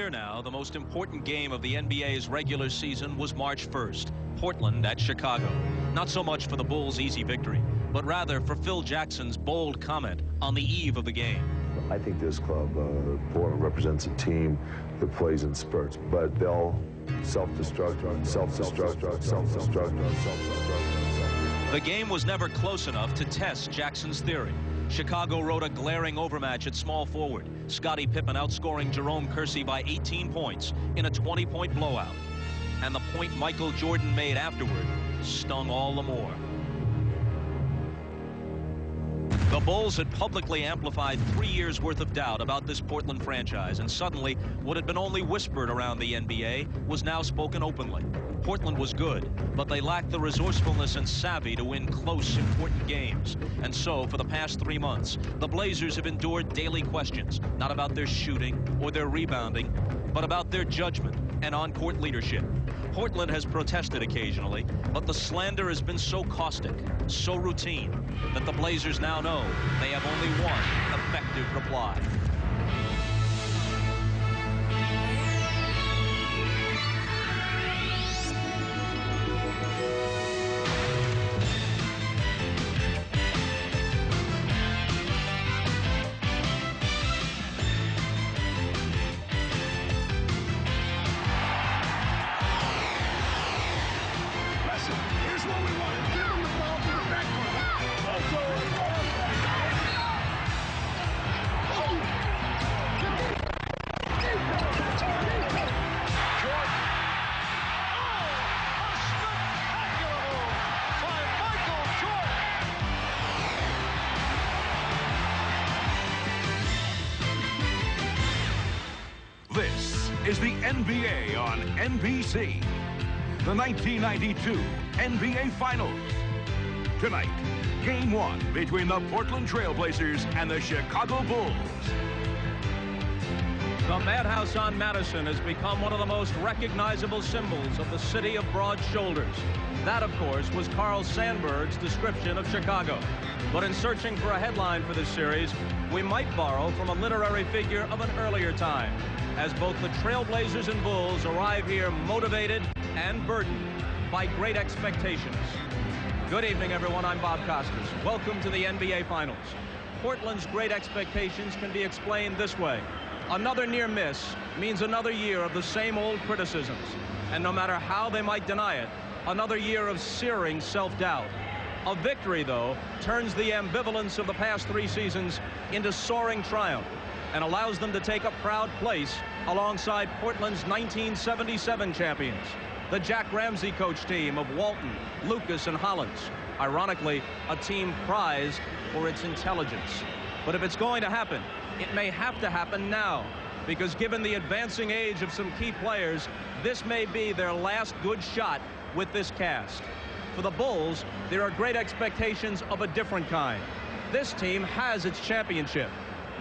year now, the most important game of the NBA's regular season was March 1st, Portland at Chicago. Not so much for the Bulls' easy victory, but rather for Phil Jackson's bold comment on the eve of the game. I think this club, Portland, represents a team that plays in spurts, but they'll self-destruct, self-destruct, self-destruct, self-destruct. The game was never close enough to test Jackson's theory. Chicago rode a glaring overmatch at small forward, Scottie Pippen outscoring Jerome Kersey by 18 points in a 20-point blowout. And the point Michael Jordan made afterward stung all the more. The Bulls had publicly amplified 3 years' worth of doubt about this Portland franchise, and suddenly what had been only whispered around the NBA was now spoken openly. Portland was good, but they lacked the resourcefulness and savvy to win close, important games. And so, for the past 3 months, the Blazers have endured daily questions, not about their shooting or their rebounding, but about their judgment and on-court leadership. Portland has protested occasionally, but the slander has been so caustic, so routine, that the Blazers now know they have only one effective reply. This is the NBA on NBC. The 1992 NBA Finals. Tonight, Game 1 between the Portland Trail Blazers and the Chicago Bulls. The Madhouse on Madison has become one of the most recognizable symbols of the city of broad shoulders. That, of course, was Carl Sandburg's description of Chicago. But in searching for a headline for this series, we might borrow from a literary figure of an earlier time, as both the Trailblazers and Bulls arrive here motivated and burdened by great expectations. Good evening, everyone. I'm Bob Costas. Welcome to the NBA Finals. Portland's great expectations can be explained this way. Another near miss means another year of the same old criticisms. And no matter how they might deny it, another year of searing self-doubt. A victory, though, turns the ambivalence of the past 3 seasons into soaring triumph and allows them to take a proud place alongside Portland's 1977 champions, the Jack Ramsey coach team of Walton, Lucas, and Hollins. Ironically, a team prized for its intelligence. But if it's going to happen, it may have to happen now, because given the advancing age of some key players, this may be their last good shot with this cast. For the Bulls, there are great expectations of a different kind. This team has its championship.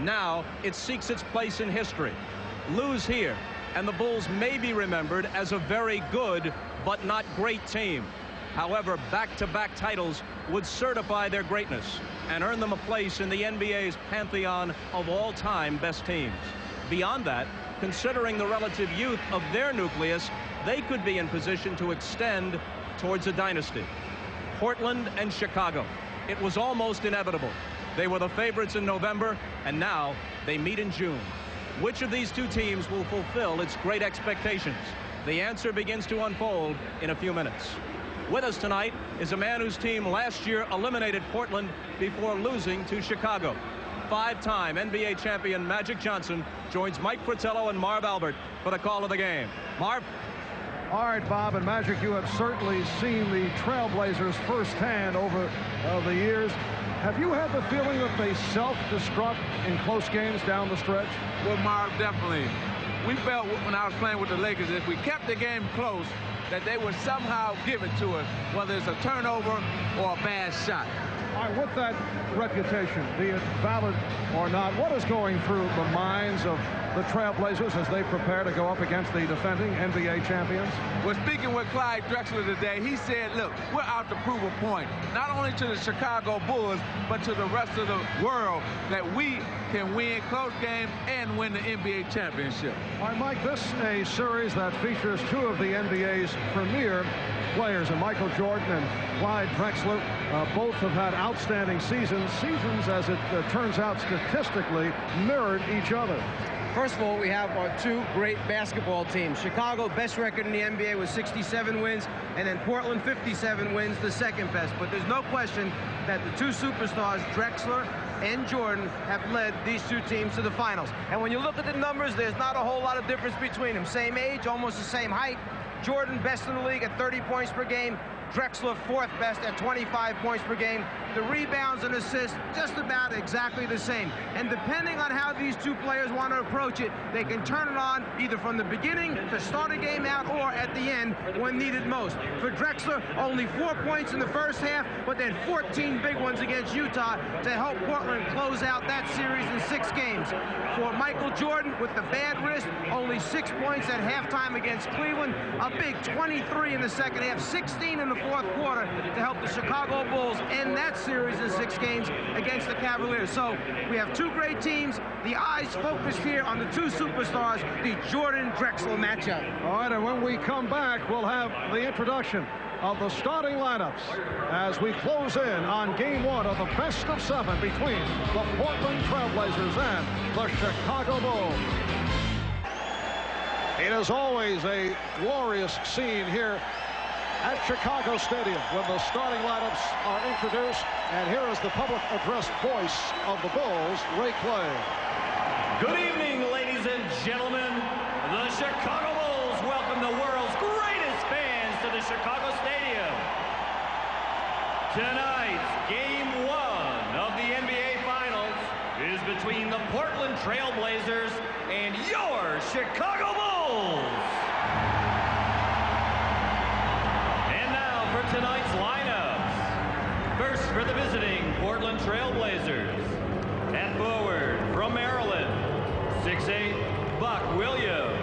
Now it seeks its place in history. Lose here, and the Bulls may be remembered as a very good but not great team. However, back-to-back titles would certify their greatness and earn them a place in the NBA's pantheon of all-time best teams. Beyond that, considering the relative youth of their nucleus, they could be in position to extend towards a dynasty. Portland and Chicago. It was almost inevitable. They were the favorites in November, and now they meet in June. Which of these two teams will fulfill its great expectations? The answer begins to unfold in a few minutes. With us tonight is a man whose team last year eliminated Portland before losing to Chicago. 5-time NBA champion Magic Johnson joins Mike Fratello and Marv Albert for the call of the game. Marv? All right, Bob and Magic, you have certainly seen the Trailblazers firsthand over the years. Have you had the feeling that they self-destruct in close games down the stretch? Well, Marv, definitely. We felt when I was playing with the Lakers, if we kept the game close, that they would somehow give it to us, whether it's a turnover or a bad shot. With that reputation, be it valid or not, what is going through the minds of the Trailblazers as they prepare to go up against the defending NBA champions? Well, speaking with Clyde Drexler today, he said, look, we're out to prove a point, not only to the Chicago Bulls, but to the rest of the world, that we can win close games and win the NBA championship. All right, Mike, this is a series that features two of the NBA's premier players, and Michael Jordan and Clyde Drexler. Both have had outstanding seasons, as it turns out statistically mirrored each other. First of all, we have our two great basketball teams. Chicago, best record in the NBA with 67 wins, and then Portland, 57 wins, the second best. But there's no question that the two superstars, Drexler and Jordan, have led these two teams to the finals. And when you look at the numbers, there's not a whole lot of difference between them. Same age, almost the same height. Jordan, best in the league at 30 points per game. Drexler, fourth best at 25 points per game. The rebounds and assists, just about exactly the same. And depending on how these two players want to approach it, they can turn it on either from the beginning to start a game out or at the end when needed most. For Drexler, only 4 points in the first half, but then 14 big ones against Utah to help Portland close out that series in 6 games. For Michael Jordan, with the bad wrist, only 6 points at halftime against Cleveland, a big 23 in the second half, 16 in the fourth quarter to help the Chicago Bulls end that series in 6 games against the Cavaliers. So we have two great teams. The eyes focused here on the two superstars, the Jordan-Drexler matchup. All right, and when we come back, we'll have the introduction of the starting lineups as we close in on Game 1 of the best of 7 between the Portland Trailblazers and the Chicago Bulls. It is always a glorious scene here at Chicago Stadium when the starting lineups are introduced. And here is the public address voice of the Bulls, Ray Clay. Good evening, ladies and gentlemen. The Chicago Bulls welcome the world's greatest fans to the Chicago Stadium. Tonight's Game 1 of the NBA Finals is between the Portland Trailblazers and your Chicago Bulls. Tonight's lineups. First for the visiting Portland Trailblazers. At forward from Maryland, 6'8", Buck Williams.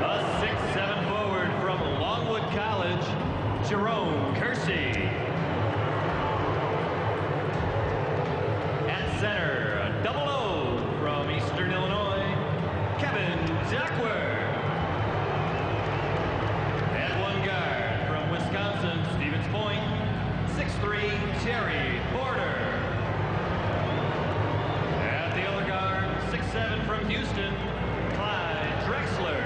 A 6'7" forward from Longwood College, Jerome Kersey. At center, a double O from Eastern Illinois, Kevin Duckworth. Wisconsin, Stevens Point, 6'3", Terry Porter. At the other guard, 6'7" from Houston, Clyde Drexler.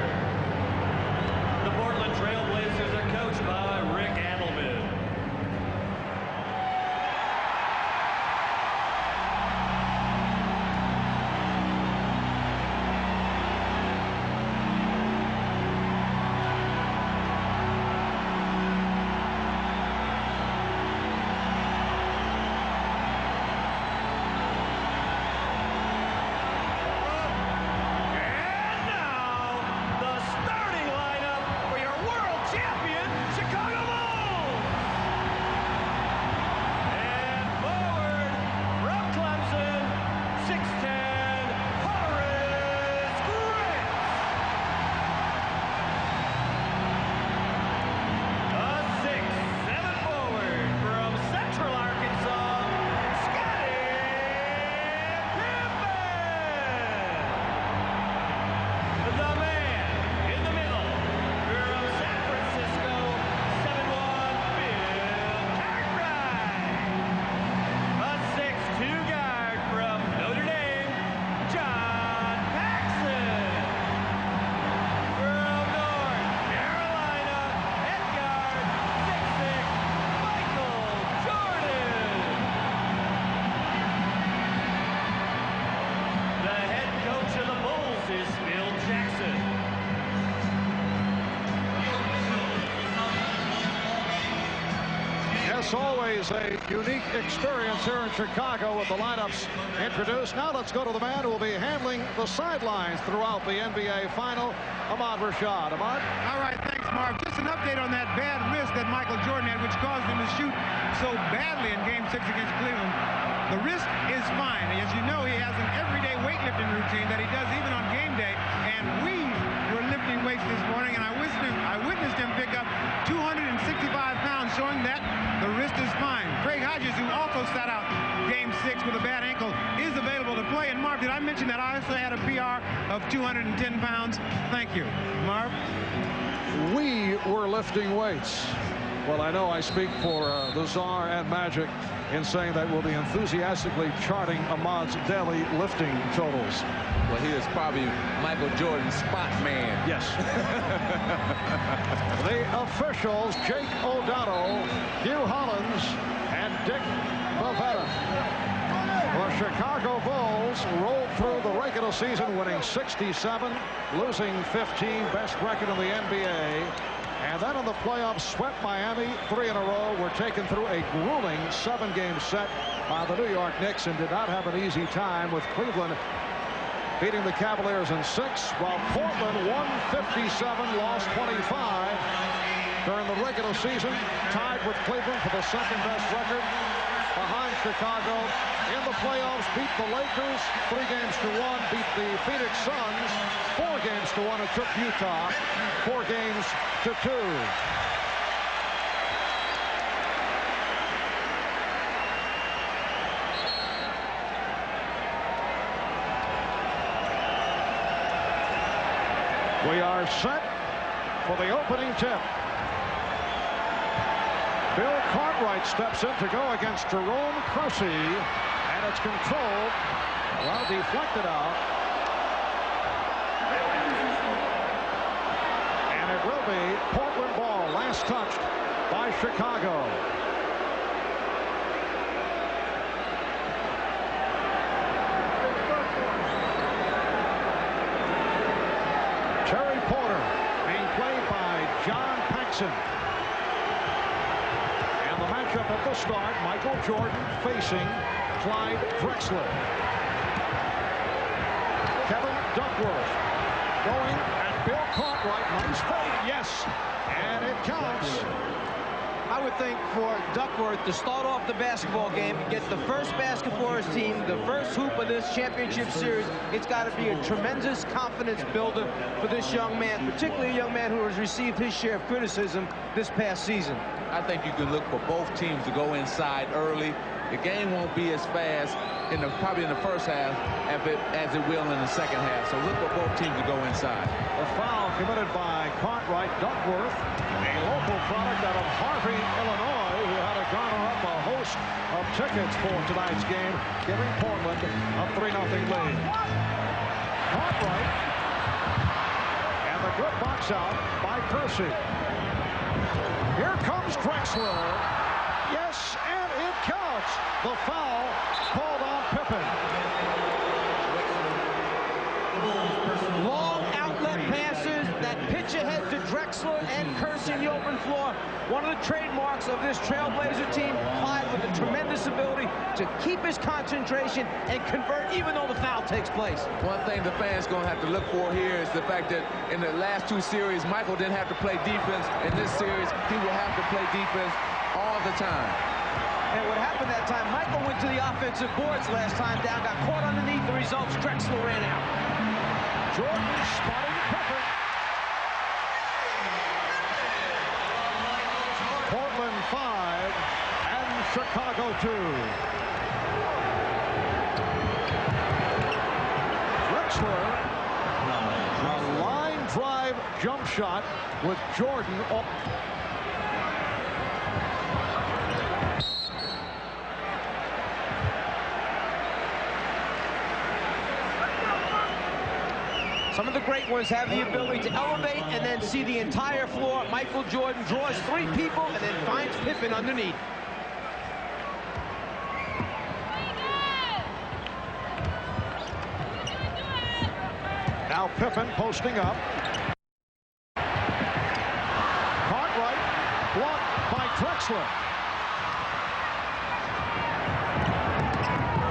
The Portland Trailblazers are coached by Rick Adelman. Always a unique experience here in Chicago with the lineups introduced. Now let's go to the man who will be handling the sidelines throughout the NBA final, Ahmad Rashad. Ahmad? All right, thanks, Marv. Just an update on that bad wrist that Michael Jordan had, which caused him to shoot so badly in Game 6 against Cleveland. The wrist is fine. As you know, he has an everyday weightlifting routine that he does even on game day. And we were lifting weights this morning, and I witnessed him pick up 265 pounds, showing that the wrist is fine. Craig Hodges, who also sat out Game 6 with a bad ankle, is available to play. And Marv, did I mention that I also had a PR of 210 pounds? Thank you. Marv? We were lifting weights. Well, I know I speak for the Czar and Magic in saying that we'll be enthusiastically charting Ahmad's daily lifting totals. Well, he is probably Michael Jordan's spot man. Yes. The officials, Jake O'Donnell, Hugh Hollins, and Dick Bavetta. The Chicago Bulls rolled through the regular season, winning 67, losing 15, best record in the NBA. And then in the playoffs, swept Miami 3 in a row. Were taken through a grueling 7-game set by the New York Knicks and did not have an easy time, with Cleveland beating the Cavaliers in 6, while Portland won 57, lost 25 during the regular season, tied with Cleveland for the second-best record behind Chicago. In the playoffs, beat the Lakers 3 games to 1, beat the Phoenix Suns 4 games to 1, and took Utah 4 games to 2. We are set for the opening tip. Bill Cartwright steps in to go against Jerome Kersey, and it's controlled, well, deflected out. And it will be Portland ball, last touched by Chicago. Terry Porter being played by John Paxson. And the matchup at the start, Michael Jordan facing Clyde Drexler. Kevin Duckworth going at Bill Cartwright. Nice fake, yes, and it counts. I would think for Duckworth to start off the basketball game, get the first basket for his team, the first hoop of this championship series, it's got to be a tremendous confidence builder for this young man, particularly a young man who has received his share of criticism this past season. I think you can look for both teams to go inside early. The game won't be as fast probably in the first half as it will in the second half. So look for both teams to go inside. A foul committed by Cartwright. Duckworth, a local product out of Harvey, Illinois, who had to garner up a host of tickets for tonight's game, giving Portland a 3-0 lead. Cartwright, and the good box out by Kersey. Here comes Drexler. Yes, and it counts. The foul called on Pippen. Long outlet passes that pitch ahead to Drexler and Kersey in the open floor. One of the trademarks of this Trailblazer team, Clyde, with a tremendous ability to keep his concentration and convert even though the foul takes place. One thing the fans going to have to look for here is the fact that in the last 2 series, Michael didn't have to play defense. In this series, he will have to play defense all the time. And what happened that time, Michael went to the offensive boards last time down, got caught underneath the results. Drexler ran out. Jordan spotting Pippen. Portland 5 and Chicago 2. Drexler, a line drive jump shot with Jordan off. Some of the great ones have the ability to elevate and then see the entire floor. Michael Jordan draws 3 people and then finds Pippen underneath. Now Pippen posting up. Cartwright blocked by Drexler.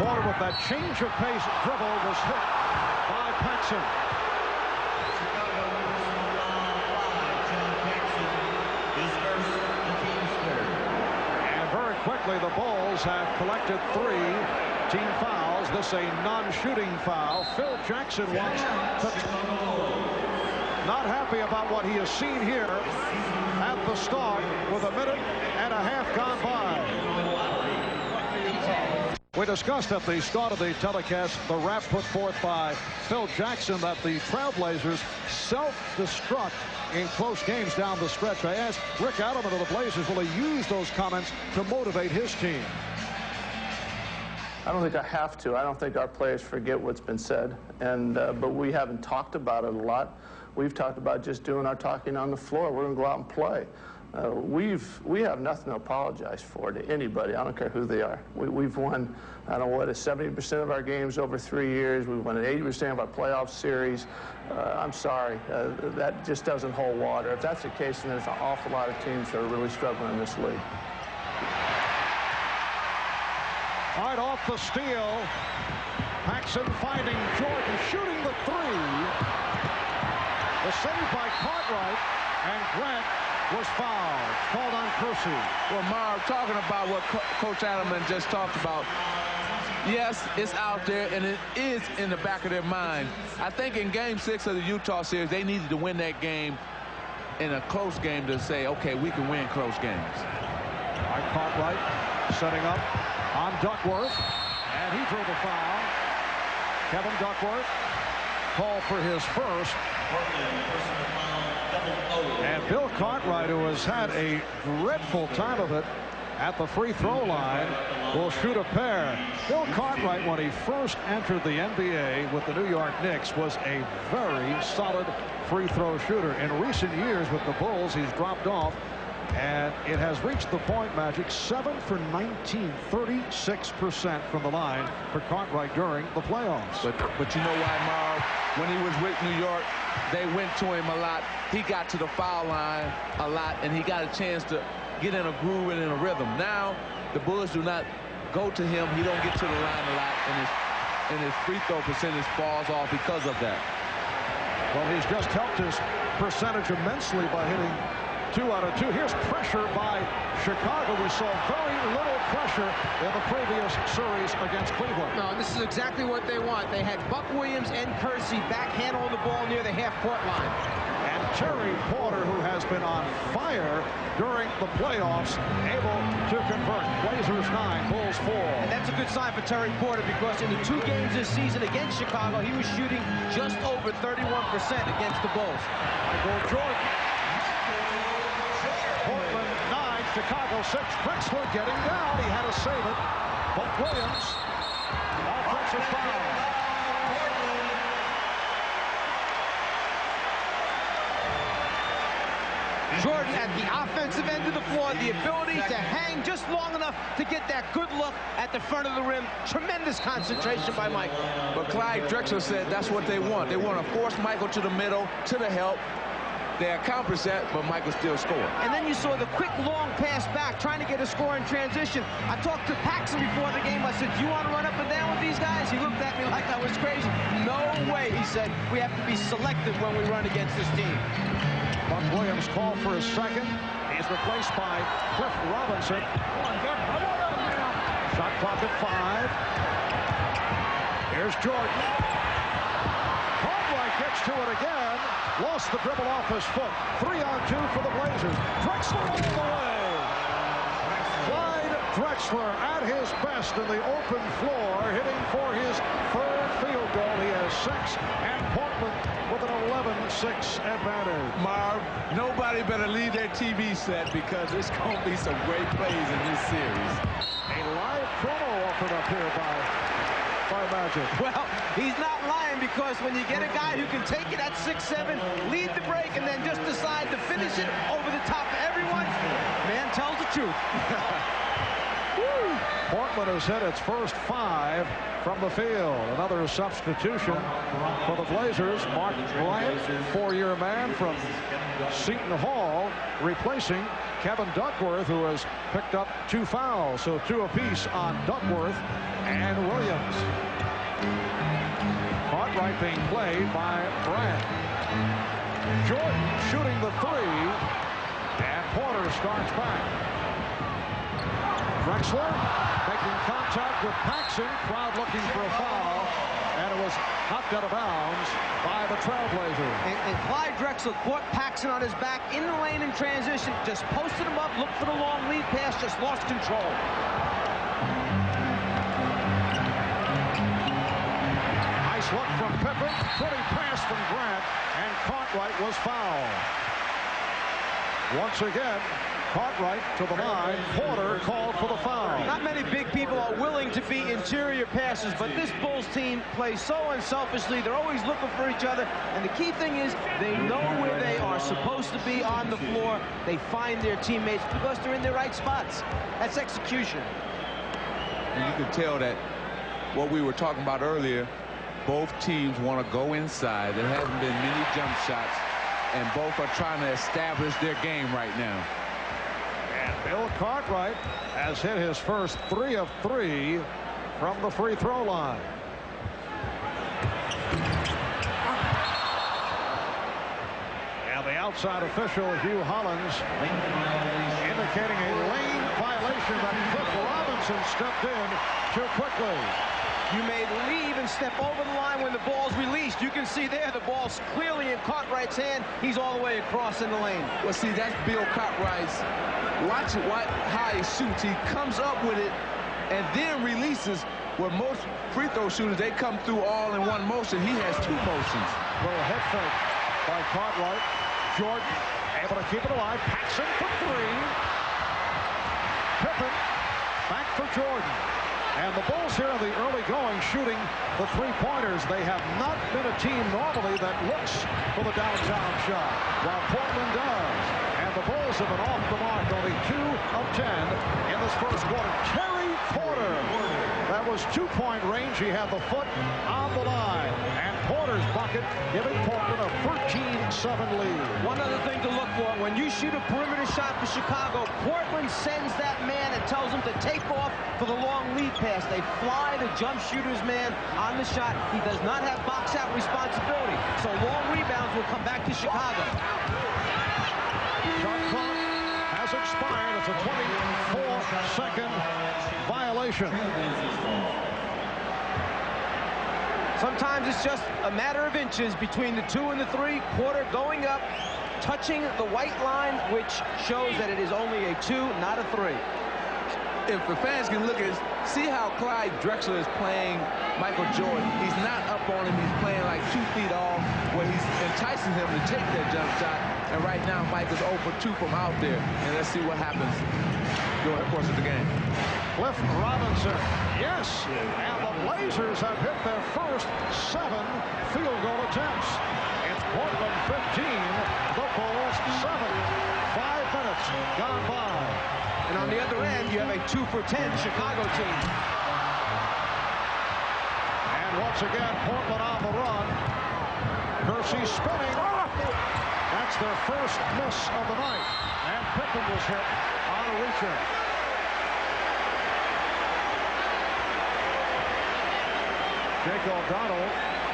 Porter with that change of pace dribble was hit by Paxson. quickly the Bulls have collected 3 team fouls. This a non-shooting foul. Phil Jackson wants to not happy about what he has seen here at the start with 1.5 minutes gone by. We discussed at the start of the telecast the rap put forth by Phil Jackson that the Trailblazers self-destruct in close games down the stretch. I asked Rick Adelman of the Blazers, will he use those comments to motivate his team? I don't think I have to. I don't think our players forget what's been said, and but we haven't talked about it a lot. We've talked about just doing our talking on the floor. We're going to go out and play. We have nothing to apologize for to anybody. I don't care who they are. We've won, I don't know what, 70% of our games over 3 years. We've won 80% of our playoff series. I'm sorry. That just doesn't hold water. If that's the case, then there's an awful lot of teams that are really struggling in this league. Right off the steal. Paxson finding Jordan, shooting the 3. The save by Cartwright, and Grant was fouled. Called on Kersey. Well, Marv, talking about what Coach Adelman just talked about, yes, it's out there, and it is in the back of their mind. I think in Game 6 of the Utah series, they needed to win that game in a close game to say, okay, we can win close games. All right, Cartwright setting up on Duckworth, and he drew the foul. Kevin Duckworth called for his first. And Bill Cartwright, who has had a dreadful time of it at the free throw line, will shoot a pair. Bill Cartwright, when he first entered the NBA with the New York Knicks, was a very solid free throw shooter. In recent years with the Bulls, he's dropped off, and it has reached the point, Magic, 7 for 19, 36% from the line for Cartwright during the playoffs. But you know why, Marv? When he was with New York, they went to him a lot. He got to the foul line a lot, and he got a chance to get in a groove and in a rhythm. Now, the Bulls do not go to him. He don't get to the line a lot, and his free throw percentage falls off because of that. Well, he's just helped his percentage immensely by hitting 2 out of 2. Here's pressure by Chicago. We saw very little pressure in the previous series against Cleveland. No, this is exactly what they want. They had Buck Williams and Kersey backhand on the ball near the half-court line. And Terry Porter, who has been on fire during the playoffs, able to convert. Blazers 9, Bulls 4. And that's a good sign for Terry Porter, because in the 2 games this season against Chicago, he was shooting just over 31% against the Bulls. Michael Jordan. Portland 9, Chicago 6. Drexler getting down. He had to save it. Buck Williams. Offensive foul. Jordan at the offensive end of the floor, the ability to hang just long enough to get that good look at the front of the rim. Tremendous concentration by Michael. But Clyde Drexler said that's what they want. They want to force Michael to the middle, to the help. They accomplished that, but Michael still scored. And then you saw the quick, long pass back, trying to get a score in transition. I talked to Paxson before the game. I said, do you want to run up and down with these guys? He looked at me like I was crazy. No way, he said. We have to be selective when we run against this team. Buck Williams called for his second. He's replaced by Cliff Robinson. Shot clock at 5. Here's Jordan. Cartwright gets to it again. Lost the dribble off his foot. 3-on-2 for the Blazers. Drexler all the way. Clyde Drexler at his best in the open floor, hitting for his 3rd field goal. He has 6, and Portland with an 11-6 advantage. Marv, nobody better leave their TV set, because it's going to be some great plays in this series. A live promo offered up here by Magic. Well, he's not lying, because when you get a guy who can take it at 6'7", lead the break, and then just decide to finish it over the top of everyone, man tells the truth. Portland has hit its first 5 from the field. Another substitution for the Blazers. Mark Bryant, 4-year man from Seton Hall, replacing Kevin Duckworth, who has picked up 2 fouls. So 2 apiece on Duckworth and Williams. Cartwright being played by Bryant. Jordan shooting the 3, and Porter starts back. Drexler making contact with Paxson. Crowd looking for a foul. And it was knocked out of bounds by the Trailblazers. And Clyde Drexler caught Paxson on his back in the lane in transition, just posted him up, looked for the long lead pass, just lost control. Nice look from Pippen, pretty pass from Grant, and Cartwright was fouled. Once again, Cartwright to the line. Porter called for the foul. Not many big people are willing to be interior passers, but this Bulls team plays so unselfishly. They're always looking for each other, and the key thing is they know where they are supposed to be on the floor. They find their teammates because they're in the right spots. That's execution. And you can tell that what we were talking about earlier, both teams want to go inside. There hasn't been many jump shots, and both are trying to establish their game right now. And Bill Cartwright has hit his first 3 of 3 from the free throw line. And the outside official, Hugh Hollins, indicating a lane violation that Cliff Robinson stepped in too quickly. You may leave and step over the line when the ball's released. You can see there the ball's clearly in Cartwright's hand. He's all the way across in the lane. Well, see, that's Bill Cartwright's. Watch how he shoots. He comes up with it and then releases. Where most free throw shooters, they come through all in one motion. He has 2 motions. Little head fake by Cartwright. Jordan able to keep it alive. Paxson for 3. Pippen back for Jordan. And the Bulls here in the early going shooting the 3-pointers. They have not been a team normally that looks for the downtown shot, while Portland does. And the Bulls have been off the mark, only 2 of 10 in this first quarter. Terry Porter. That was 2-point range. He had the foot on the line. And Porter's bucket giving Portland a 13-7 lead. One other thing to look for, when you shoot a perimeter shot for Chicago, Portland sends that man and tells him to take off for the long lead pass. They fly the jump shooter's man on the shot. He does not have box out responsibility. So long rebounds will come back to Chicago. Shot clock has expired. It's a 24-second violation. Sometimes it's just a matter of inches between the 2 and the 3. Porter going up, touching the white line, which shows that it is only a 2, not a 3. If the fans can look at, see how Clyde Drexler is playing Michael Jordan. He's not up on him. He's playing like 2 feet off, where he's enticing him to take that jump shot. And right now, Mike is 0 for 2 from out there. And let's see what happens during the course of the game. Cliff Robinson, yes, and the Blazers have hit their first 7 field goal attempts. It's Portland 15, the Bulls 7. 5 minutes gone by. And on the other end, you have a 2 for 10 Chicago team. And once again, Portland on the run. Kersey spinning. That's their first miss of the night. And Pippen was hit on a reach-in. Jake O'Donnell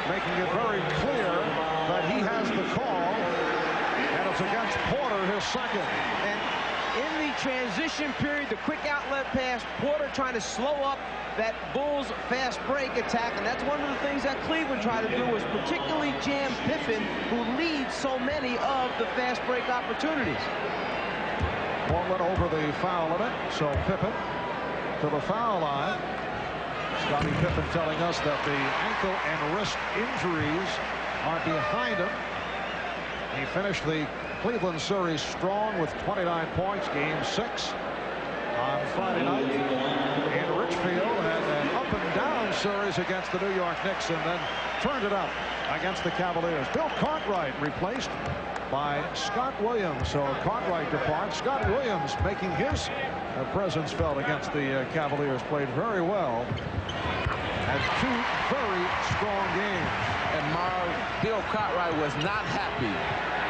making it very clear that he has the call. And it's against Porter, his second. And in the transition period, the quick outlet pass, Porter trying to slow up that Bulls fast break attack, and that's one of the things that Cleveland tried to do, was particularly jam Pippen, who leads so many of the fast break opportunities. Portland over the foul limit, so Pippen to the foul line. Scottie Pippen telling us that the ankle and wrist injuries are behind him. He finished the Cleveland series strong with 29 points, game 6 on Friday night in Richfield, and an up and down series against the New York Knicks, and then turned it up against the Cavaliers. Bill Cartwright replaced by Scott Williams. So Cartwright departs. Scott Williams making his presence felt against the Cavaliers. Played very well. Had 2 very strong games. And Bill Cartwright was not happy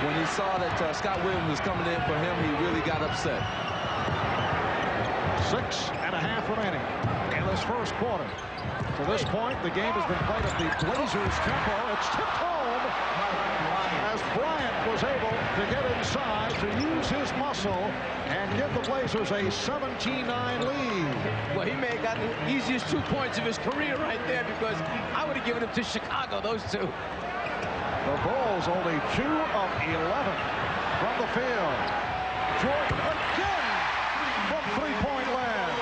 when he saw that Scott Williams was coming in for him. He really got upset. 6.5 remaining in this first quarter. To this point, the game has been played at the Blazers' tempo. It's tipped home as Bryant was able to to get inside, to use his muscle, and give the Blazers a 17-9 lead. Well, he may have gotten the easiest 2 points of his career right there, because I would have given them to Chicago, those two. The Bulls only 2 of 11 from the field. Jordan again from three-point land.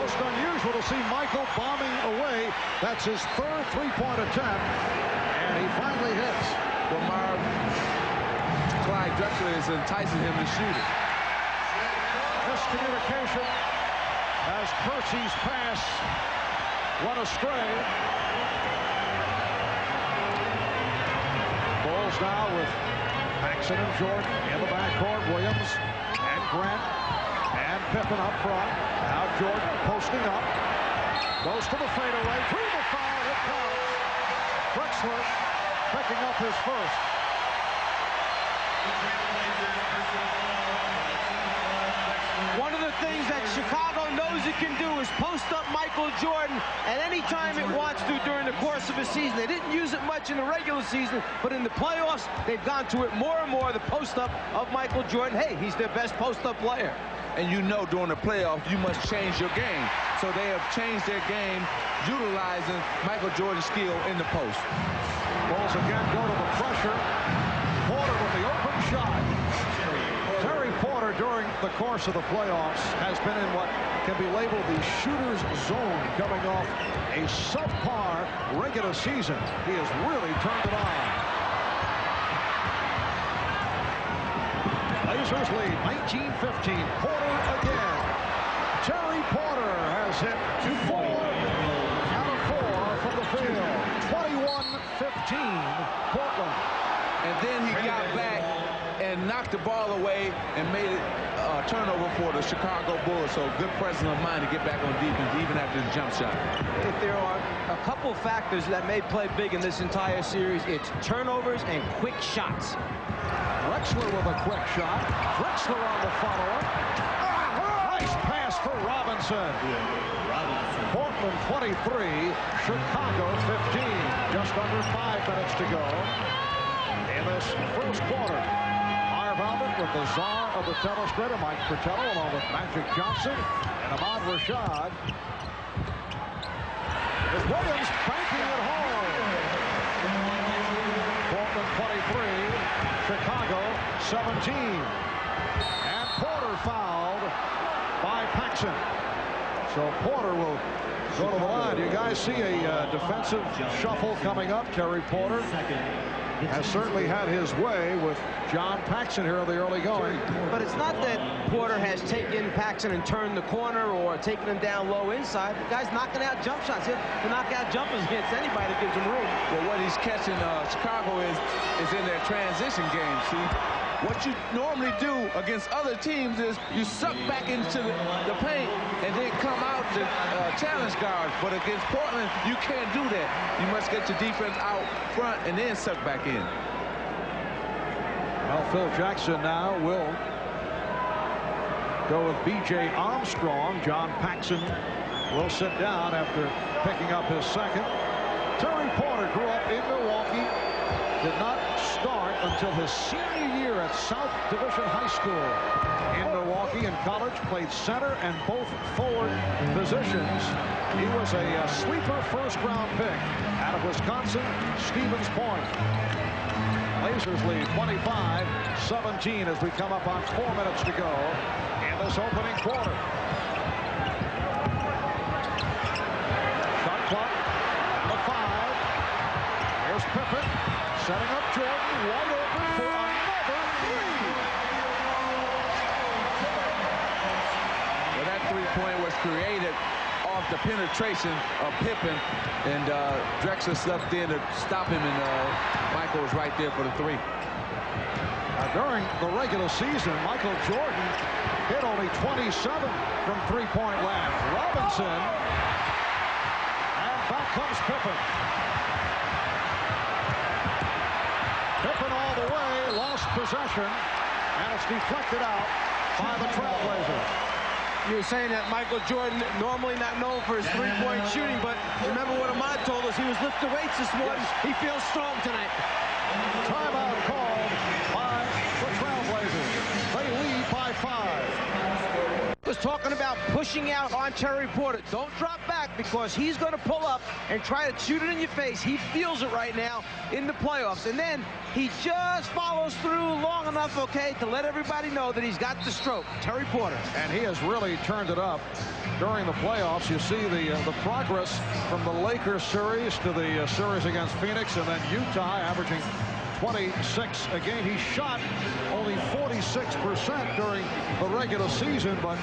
Most unusual to see Michael bombing away. That's his third three-point attempt, and he finally hits. Well, Marv, Clyde Drexler is enticing him to shoot it. Miscommunication as Percy's pass went astray. Bulls now with Paxson and Jordan in the backcourt. Williams and Grant and Pippen up front. Now Jordan posting up. Goes to the fadeaway. Through the foul. It counts. Drexler picking up his first. One of the things that Chicago knows it can do is post up Michael Jordan at any time it wants to during the course of a season. They didn't use it much in the regular season, but in the playoffs, they've gone to it more and more, the post up of Michael Jordan. Hey, he's their best post up player. And you know during the playoffs, you must change your game. So they have changed their game, utilizing Michael Jordan's skill in the post. Bulls again go to the pressure. Porter with the open shot. Terry Porter during the course of the playoffs has been in what can be labeled the shooter's zone, coming off a subpar regular season. He has really turned it on. Blazers lead 19-15. Porter again. Terry Porter has hit 4 out of 4 from the field. 21-15 Portland. And then he got back and knocked the ball away and made it a turnover for the Chicago Bulls. So good presence of mind to get back on defense even after the jump shot. If there are a couple factors that may play big in this entire series, it's turnovers and quick shots. Drexler with a quick shot. Drexler on the follow-up. Nice pass for Robinson. Portland 23, Chicago 15. Just under 5 minutes to go in this first quarter. Marv Albert with the czar of the telestrator, Mike Fratello, along with Magic Johnson and Ahmad Rashad. With Williams banking it home. Portland 23, Chicago 17. And Porter fouled by Paxson. So Porter will go to the line. You guys see a defensive shuffle coming up. Terry Porter has certainly had his way with John Paxson here in the early going. But it's not that Porter has taken Paxson and turned the corner or taken him down low inside. The guy's knocking out jump shots. He'll knock out jumpers against anybody that gives him room. Well, what he's catching Chicago is in their transition game. See, what you normally do against other teams is you suck back into the paint and then come out to challenge guards. But against Portland, you can't do that. You must get your defense out front and then suck back in. Well, Phil Jackson now will go with B.J. Armstrong. John Paxson will sit down after picking up his second. Terry Porter grew up in Milwaukee. Did not start until his senior year at South Division High School in Milwaukee. In college, played center and both forward positions. He was a sleeper first-round pick out of Wisconsin, Stevens Point. Blazers lead 25-17 as we come up on 4 minutes to go in this opening quarter. Shot clock down to 5. Here's Pippen setting up Jordan, wide open for another three. Well, that three-point was created off the penetration of Pippen, and Drexler stepped in to stop him, and Michael was right there for the three. During the regular season, Michael Jordan hit only 27 from three-point land. Robinson, and back comes Pippen. Pippen all the way, lost possession, and it's deflected out by the Trailblazers. You were saying that Michael Jordan, normally not known for his three-point shooting, but remember what Ahmad told us, he was lifting weights this morning. He feels strong tonight. Timeout called by pushing out on Terry Porter. Don't drop back because he's going to pull up and try to shoot it in your face. He feels it right now in the playoffs. And then he just follows through long enough, okay, to let everybody know that he's got the stroke. Terry Porter. And he has really turned it up during the playoffs. You see the progress from the Lakers series to the series against Phoenix, and then Utah averaging 26 a game. He shot only 46% during the regular season, but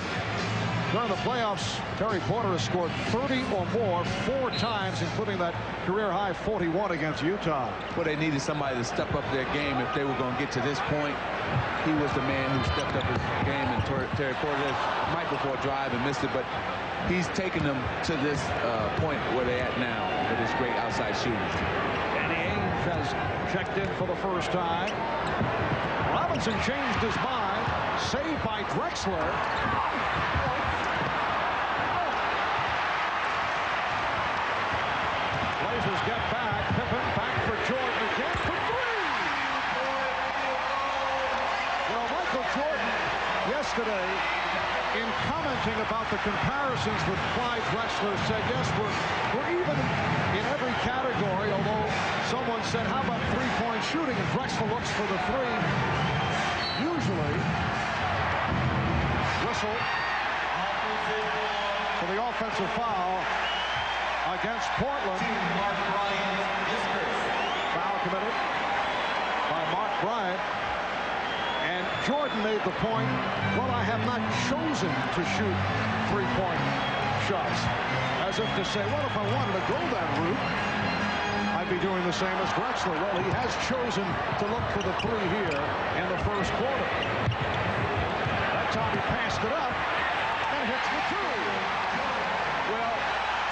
during the playoffs, Terry Porter has scored 30 or more 4 times, including that career-high 41 against Utah. Well, they needed somebody to step up their game if they were going to get to this point. He was the man who stepped up his game, and Terry Porter might before drive and missed it, but he's taken them to this point where they're at now with his great outside shooting. Danny Ainge has checked in for the first time. Robinson changed his mind. Saved by Drexler. Blazers get back. Pippen back for Jordan again for 3. Well, Michael Jordan yesterday, in commenting about the comparisons with Clyde Drexler, said, yes, we're even in every category, although someone said, how about three-point shooting? And Drexler looks for the 3. Usually, whistle for the offensive foul against Portland. Foul committed by Mark Bryant. And Jordan made the point, well, I have not chosen to shoot three-point shots. As if to say, well, if I wanted to go that route, I'd be doing the same as Drexler. Well, he has chosen to look for the 3 here in the first quarter. That time he passed it up and hits the 2. Well,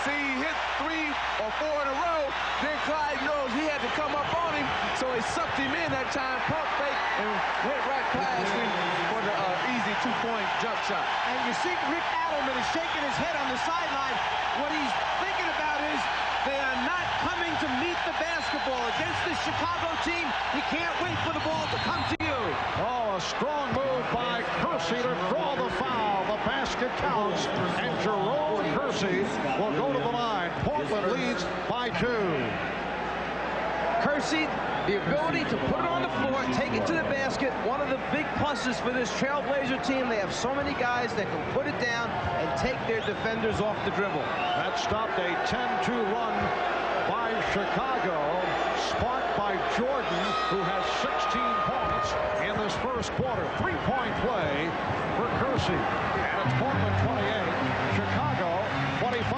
see, he hit 3 or 4 in a row. Then Clyde knows he had to come up on him, so he sucked him in that time, pump fake, and went right past him for the easy 2-point jump shot. And you see Rick Adelman is shaking his head on the sideline. What he's thinking about is they are not coming to meet the basketball. Against the Chicago team, you can't wait for the ball to come to you. Oh, a strong move by Kersey to draw the foul. The basket counts, and Jerome Kersey will go to the line. Portland leads by 2. Kersey, the ability to put it on the floor, take it to the basket. One of the big pluses for this Trailblazer team, they have so many guys that can put it down and take their defenders off the dribble. That stopped a 10-2 run by Chicago, sparked by Jordan, who has 16 points in this first quarter. 3-point play for Kersey. And it's Portland 28, Chicago 25.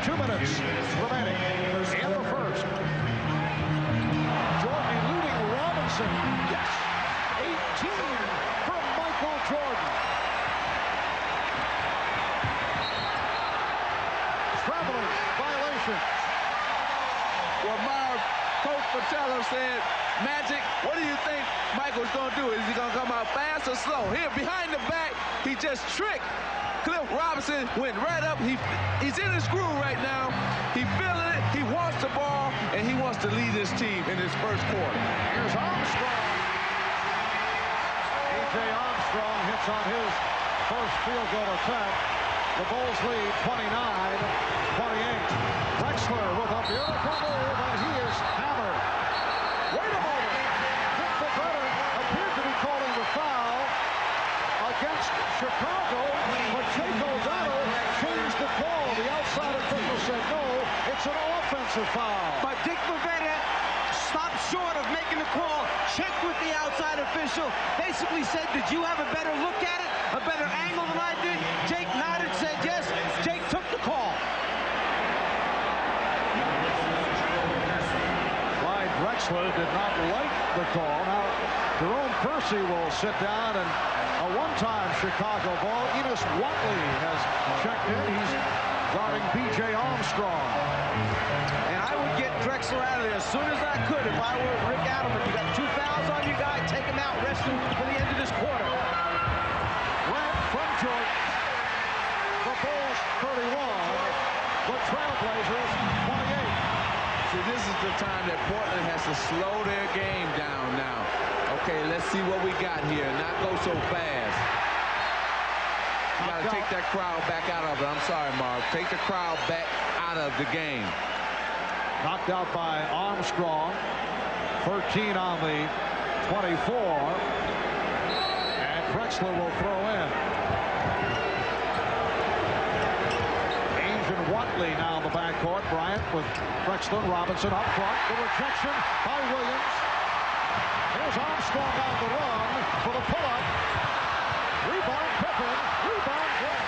2 minutes remaining in the first. Jordan eluding Robinson. Yes! 18 from Michael Jordan. Traveling violation. Well, Coach Patello said, Magic, what do you think Michael's going to do? Is he going to come out fast or slow? Here, behind the back, he just tricked Cliff Robinson, went right up. He's in his groove right now. He feeling it. He wants the ball, and he wants to lead his team in his first quarter. Here's Armstrong. A.J. Armstrong hits on his first field goal attempt. The Bulls lead 29-28. Drexler with a beautiful move, and he is hammered. Wait a moment. Dick Bavetta appeared to be calling the foul against Chicago, but Jake O'Donnell changed the call. The outside official said no, it's an offensive foul. But Dick Bavetta stopped short of making the call, checked with the outside official, basically said, did you have a better look at it, a better angle than I did? Jake nodded, said yes. Jake took the call. Clyde Drexler did not like the call. Now, Jerome Kersey will sit down, and a one-time Chicago ball. Enos Watley has checked in. He's guarding B.J. Armstrong. And I would get Drexler out of there as soon as I could if I were Rick Adelman. You got 2 fouls on your guy, take him out, rest him for the end of this quarter. Grant from Jordan. The Bulls 31. The Trailblazers 28. See, this is the time that Portland has to slow their game down now. Okay, let's see what we got here. Not go so fast. You got to take that crowd back out of it. I'm sorry, Marv. Take the crowd back out of the game. Knocked out by Armstrong. 13 on the 24. And Drexler will throw in. Ainge and Watley now in the backcourt. Bryant with Drexler. Robinson up front. The rejection by Williams. Here's Armstrong on the run for the pull-up. Rebound Pippen. Rebound Grant.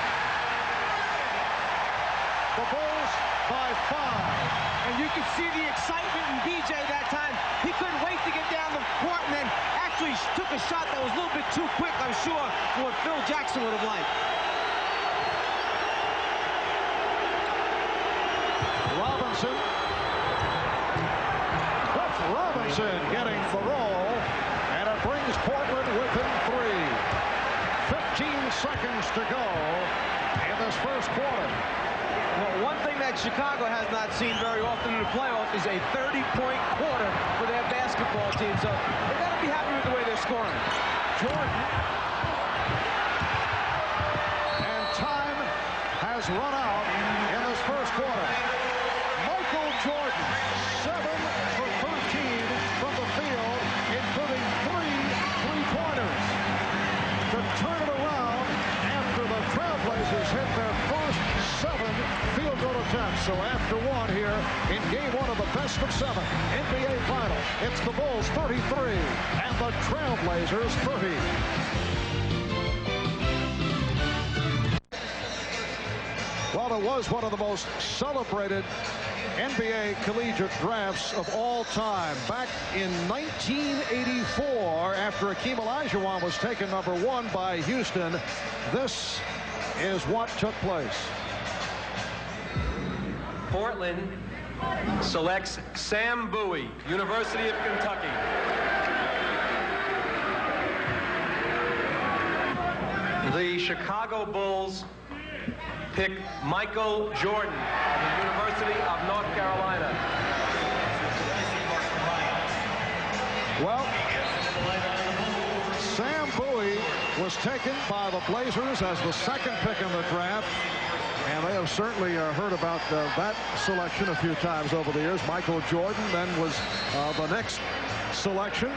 The Bulls by 5. And you could see the excitement in BJ that time. He couldn't wait to get down the court and then actually took a shot that was a little bit too quick, I'm sure, for what Phil Jackson would have liked. Robinson. Cliff Robinson getting the roll. And it brings Portland within 3. 15 seconds to go in this first quarter. Well, one thing that Chicago has not seen very often in the playoffs is a 30-point quarter for their basketball team. So they got to be happy with the way they're scoring. Jordan. And time has run out in this first quarter. Michael Jordan, 7 for 13 from the field, including 3 three-pointers to turn it around after the Trailblazers hit their first 7 field goal attempts. So after 1 here in game 1 of the best of 7 NBA final, it's the Bulls 33 and the Trailblazers 30. Well, it was one of the most celebrated NBA collegiate drafts of all time. Back in 1984, after Akeem Olajuwon was taken #1 by Houston, this is what took place. Portland selects Sam Bowie, University of Kentucky. The Chicago Bulls pick Michael Jordan of the University of North Carolina. Well, Sam Bowie was taken by the Blazers as the 2nd pick in the draft. And they have certainly heard about that selection a few times over the years. Michael Jordan then was the next selection.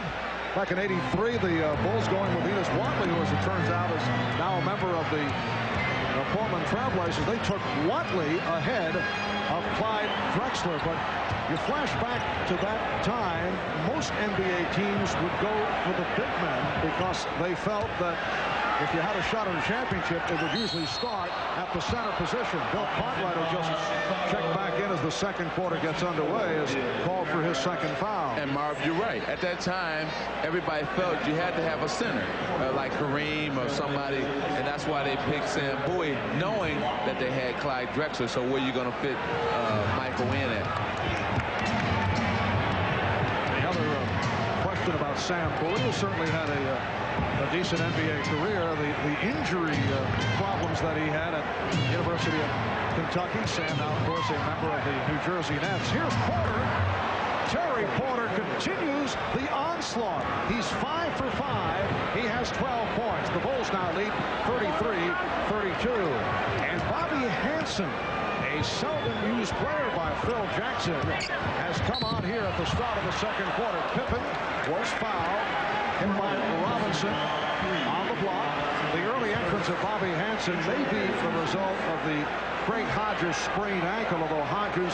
Back in '83, the Bulls going with Enos Watley, who, as it turns out, is now a member of the Portland Trailblazers. They took Watley ahead of Clyde Drexler. But you flash back to that time, most NBA teams would go for the big men because they felt that if you had a shot at a championship, it would usually start at the center position. Bill Cartwright just checked back in as the second quarter gets underway, as called for his 2nd foul. And Marv, you're right. At that time, everybody felt you had to have a center, like Kareem or somebody, and that's why they picked Sam Bowie, knowing that they had Clyde Drexler. So where are you going to fit Michael in at? The other question about Sam Bowie, who certainly had a decent NBA career, the injury problems that he had at the University of Kentucky. Sam now, of course, a member of the New Jersey Nets. Here's Porter. Terry Porter continues the onslaught. He's 5 for 5. He has 12 points. The Bulls now lead 33-32. And Bobby Hansen, a seldom used player by Phil Jackson, has come on here at the start of the second quarter. Pippen was fouled. Hit by Robinson on the block. The early entrance of Bobby Hansen may be the result of the Craig Hodges sprained ankle, although Hodges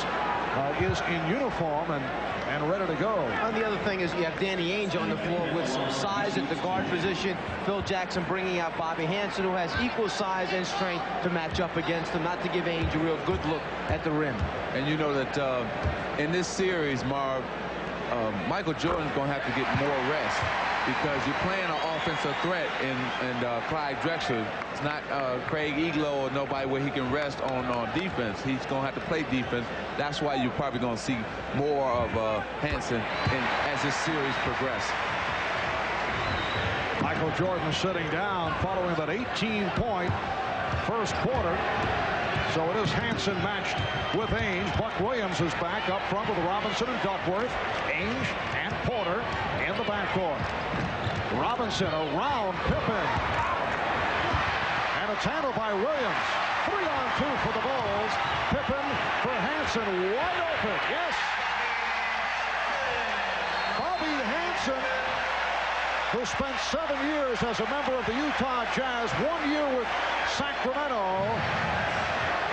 is in uniform and ready to go. And the other thing is you have Danny Ainge on the floor with some size at the guard position. Phil Jackson bringing out Bobby Hansen, who has equal size and strength to match up against him, not to give Ainge a real good look at the rim. And you know that in this series, Marv, Michael Jordan's going to have to get more rest, because you're playing an offensive threat in Clyde Drexler. It's not Craig Eglow or nobody where he can rest on defense. He's going to have to play defense. That's why you're probably going to see more of Hansen as this series progresses. Michael Jordan sitting down following that 18-point first quarter. So it is Hansen matched with Ainge. Buck Williams is back up front with Robinson and Duckworth. Ainge and Porter in the backcourt. Robinson around Pippen. And it's handled by Williams. 3-on-2 for the Bulls. Pippen for Hansen, wide open. Yes. Bobby Hansen, who spent 7 years as a member of the Utah Jazz, 1 year with Sacramento,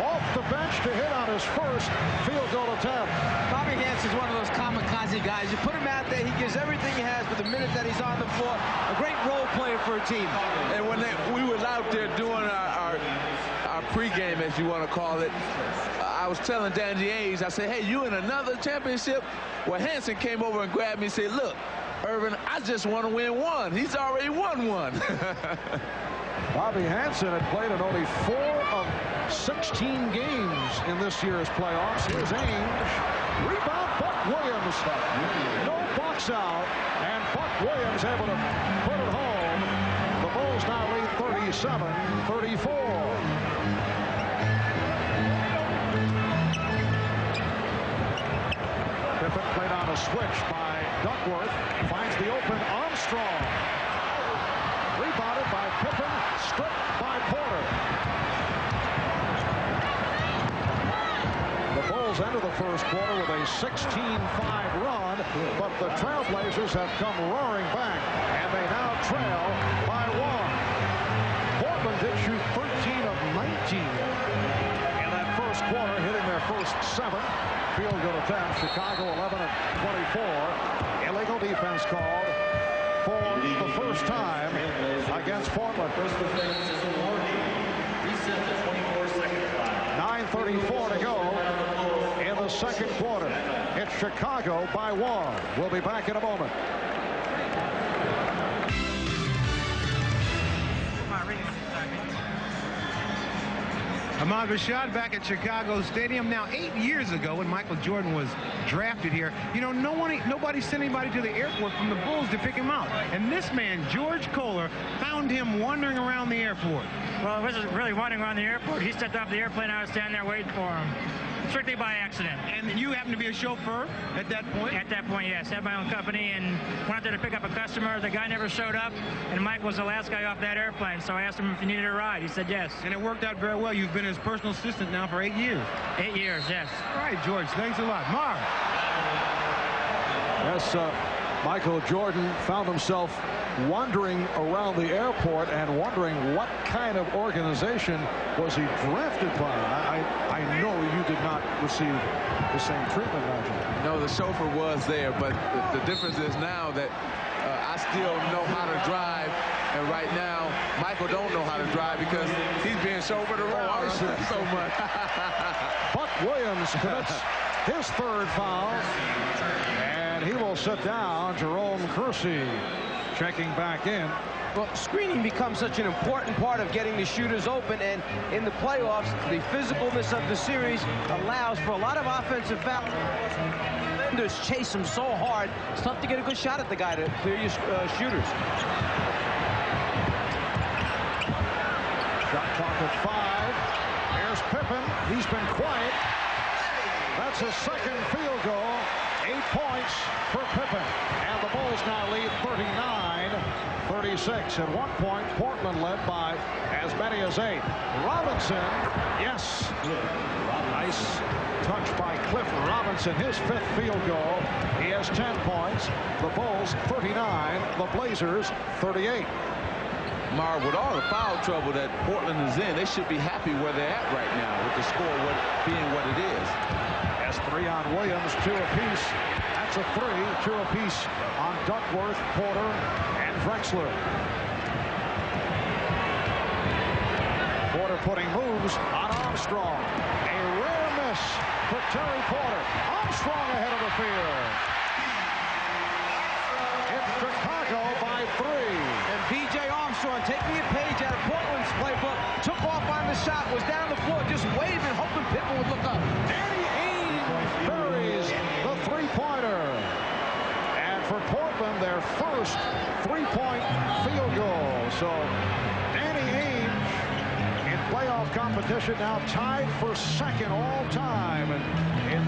off the bench to hit on his first field goal attempt. Bobby Hansen's one of those kamikaze guys. You put him out there, he gives everything he has for the minute that he's on the floor. A great role player for a team. And when we was out there doing our pregame, as you want to call it, I was telling Danny Ainge, I said, hey, you in another championship? Well, Hansen came over and grabbed me and said, look, Irvin, I just want to win one. He's already won one. Bobby Hansen had played in only 4 of 16 games in this year's playoffs. Here's Ainge. Rebound, Buck Williams. No box out, and Buck Williams able to put it home. The Bulls now lead 37-34. Pippen played on a switch by Duckworth. Finds the open Armstrong. Rebounded by Pippen. Stripped by Porter. The Bulls enter the first quarter with a 16-5 run, but the Trailblazers have come roaring back, and they now trail by 1. Portland did shoot 13 of 19 in that first quarter, hitting their first 7 field goal attempts. Chicago 11 of 24. Illegal defense called for the first time against Portland. 9:34 to go in the second quarter. It's Chicago by 1. We'll be back in a moment. Ahmad Rashad back at Chicago Stadium. Now, 8 years ago when Michael Jordan was drafted here, you know, nobody sent anybody to the airport from the Bulls to pick him out. And this man, George Kohler, found him wandering around the airport. Well, this is really wandering around the airport. He stepped off the airplane. I was standing there waiting for him. Strictly by accident. And you happened to be a chauffeur at that point? At that point, yes. I had my own company and went out there to pick up a customer. The guy never showed up, and Mike was the last guy off that airplane. So I asked him if he needed a ride. He said yes. And it worked out very well. You've been his personal assistant now for 8 years. 8 years, yes. All right, George. Thanks a lot. Marv. Yes, Michael Jordan found himself wandering around the airport and wondering what kind of organization was he drafted by. I know you did not receive the same treatment, Nigel. No, the chauffeur was there, but the difference is now that I still know how to drive, and right now Michael don't know how to drive because he's being chauffeured around so much. Buck Williams commits his third foul, and he will sit down. Jerome Kersey checking back in. Well, screening becomes such an important part of getting the shooters open, and in the playoffs, the physicalness of the series allows for a lot of offensive fouls. Defenders chase him so hard, it's tough to get a good shot at the guy to clear your shooters. Shot clock at 5. Here's Pippen. He's been quiet. That's his second field goal. 8 points for Pippen. And the Bulls now lead 39-36. At one point, Portland led by as many as 8. Robinson, yes. Nice touch by Cliff Robinson. His 5th field goal. He has 10 points. The Bulls 39. The Blazers 38. Marv, with all the foul trouble that Portland is in, they should be happy where they're at right now with the score being what it is. That's 3 on Williams, 2 apiece. That's a 3, 2 apiece on Duckworth, Porter, and Drexler. Porter putting moves on Armstrong. A rare miss for Terry Porter. Armstrong ahead of the field. It's Chicago by 3. And B.J. Armstrong, taking a page out of Portland's playbook, took off on the shot, was down the floor, just waving, hoping Pippen would look up. Danny Ainge buries the 3-pointer. And for Portland, their first 3-point field goal. So Danny Ainge in playoff competition now tied for second all time in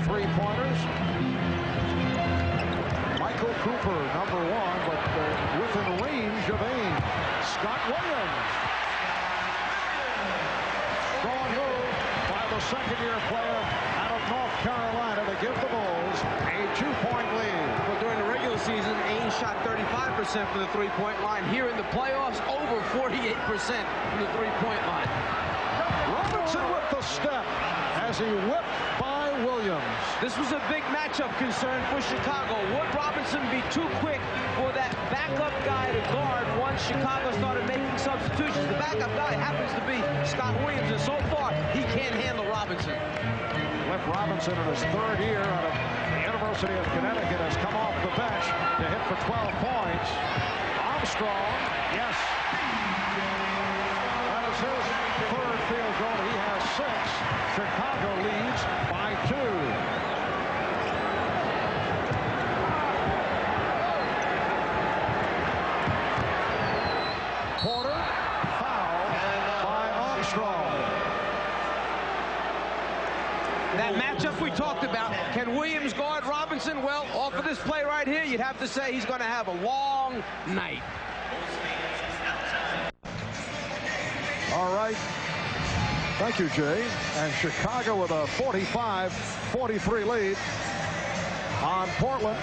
3-pointers. Michael Cooper, number 1, but within range of Ainge. Scott Williams. the second-year player out of North Carolina to give the Bulls a 2-point lead. Well, during the regular season, Ainge shot 35% from the three-point line. Here in the playoffs, over 48% from the three-point line. Robinson with the step as he whipped by Williams. This was a big matchup concern for Chicago. Would Robinson be too quick for that backup guy to guard once Chicago started making substitutions? The backup guy happens to be Scott Williams, and so far, he can't handle Robinson. Cliff Robinson in his third year out of the University of Connecticut has come off the bench to hit for 12 points. Armstrong, yes. That is his third field goal. He has 6. Chicago leads by 2. Porter, foul by Armstrong. That matchup we talked about, can Williams guard Robinson? Well, off of this play right here, you'd have to say he's going to have a long night. All right. Thank you, Jay. And Chicago with a 45-43 lead on Portland.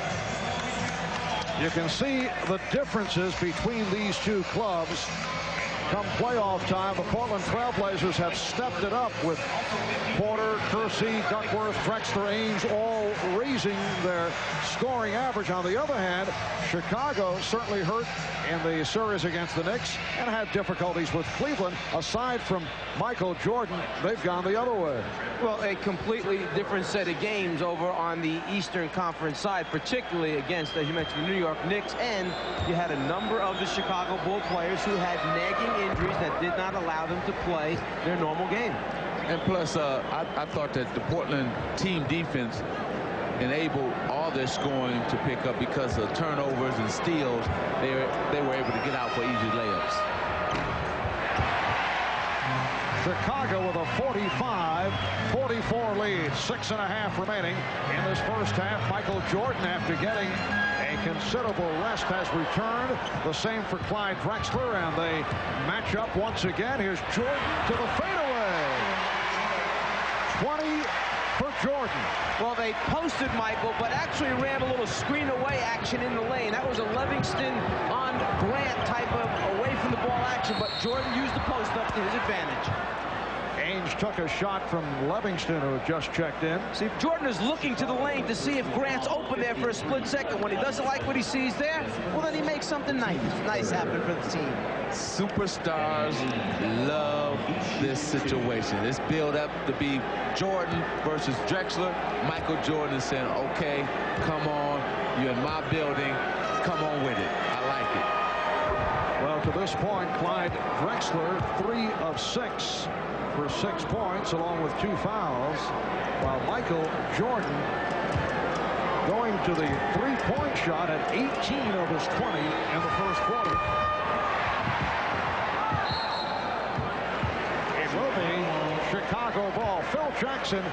You can see the differences between these two clubs. Come playoff time, the Portland Trailblazers have stepped it up with Porter, Kersey, Duckworth, Drexler, Ainge all raising their scoring average. On the other hand, Chicago certainly hurt in the series against the Knicks and had difficulties with Cleveland. Aside from Michael Jordan, they've gone the other way. Well, a completely different set of games over on the Eastern Conference side, particularly against, as you mentioned, the New York Knicks, and you had a number of the Chicago Bull players who had nagging injuries that did not allow them to play their normal game. And plus, I thought that the Portland team defense enabled all their scoring to pick up because of turnovers and steals. They were able to get out for easy layups. Chicago with a 45-44 lead. 6.5 remaining in this first half. Michael Jordan, after getting a considerable rest, has returned. The same for Clyde Drexler, and they match up once again. Here's Jordan to the fadeaway. 20 for Jordan. Well, they posted Michael, but actually ran a little screen away action in the lane. That was a Livingston on Grant type of away from the ball action, but Jordan used the post up to his advantage. Ainge took a shot from Livingston, who had just checked in. See, if Jordan is looking to the lane to see if Grant's open there for a split second. When he doesn't like what he sees there, well, then he makes something nice happen for the team. Superstars love this situation. It's built up to be Jordan versus Drexler. Michael Jordan is saying, okay, come on, you're in my building, come on with it. I like it. Well, to this point, Clyde Drexler, 3 of 6 for 6 points, along with 2 fouls, while Michael Jordan going to the 3-point shot at 18 of his 20 in the first quarter. It will be Chicago ball. Phil Jackson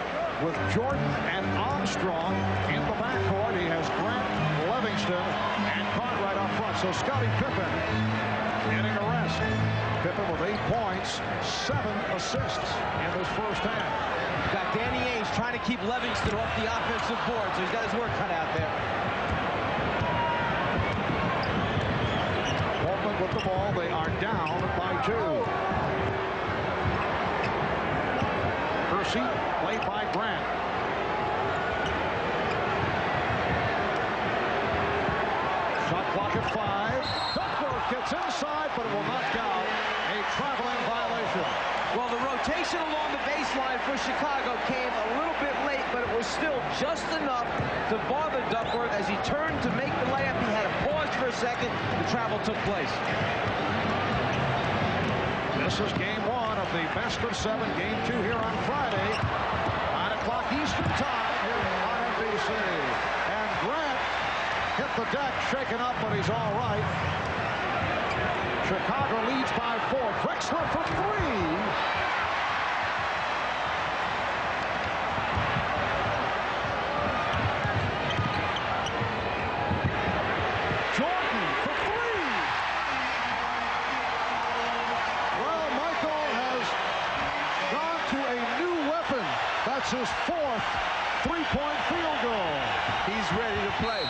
with Jordan and Armstrong in the backcourt. He has Grant, Livingston, and Cartwright up front. So Scottie Pippen getting a rest. Pippen with 8 points, 7 assists in this first half. Got Danny Ainge trying to keep Livingston off the offensive board, so he's got his work cut out there. Portland with the ball. They are down by 2. Kersey played by Grant. Shot clock at 5. Duckworth gets inside, but it will not count. A traveling violation. Well, the rotation along the baseline for Chicago came a little bit late, but it was still just enough to bother Duckworth. As he turned to make the layup, he had to pause for a second. The travel took place. This is game 1 of the best of 7. Game 2 here on Friday. 9 o'clock Eastern time here on NBC. And Grant hit the deck, shaken up, but he's all right. Chicago leads by 4. Drexler for 3. Jordan for 3. Well, Michael has gone to a new weapon. hits his 4th three-point field goal. He's ready to play.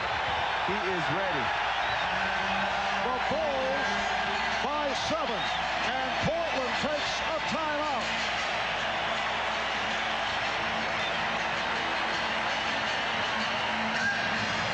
He is ready. The Bulls by 7, and Portland takes a timeout.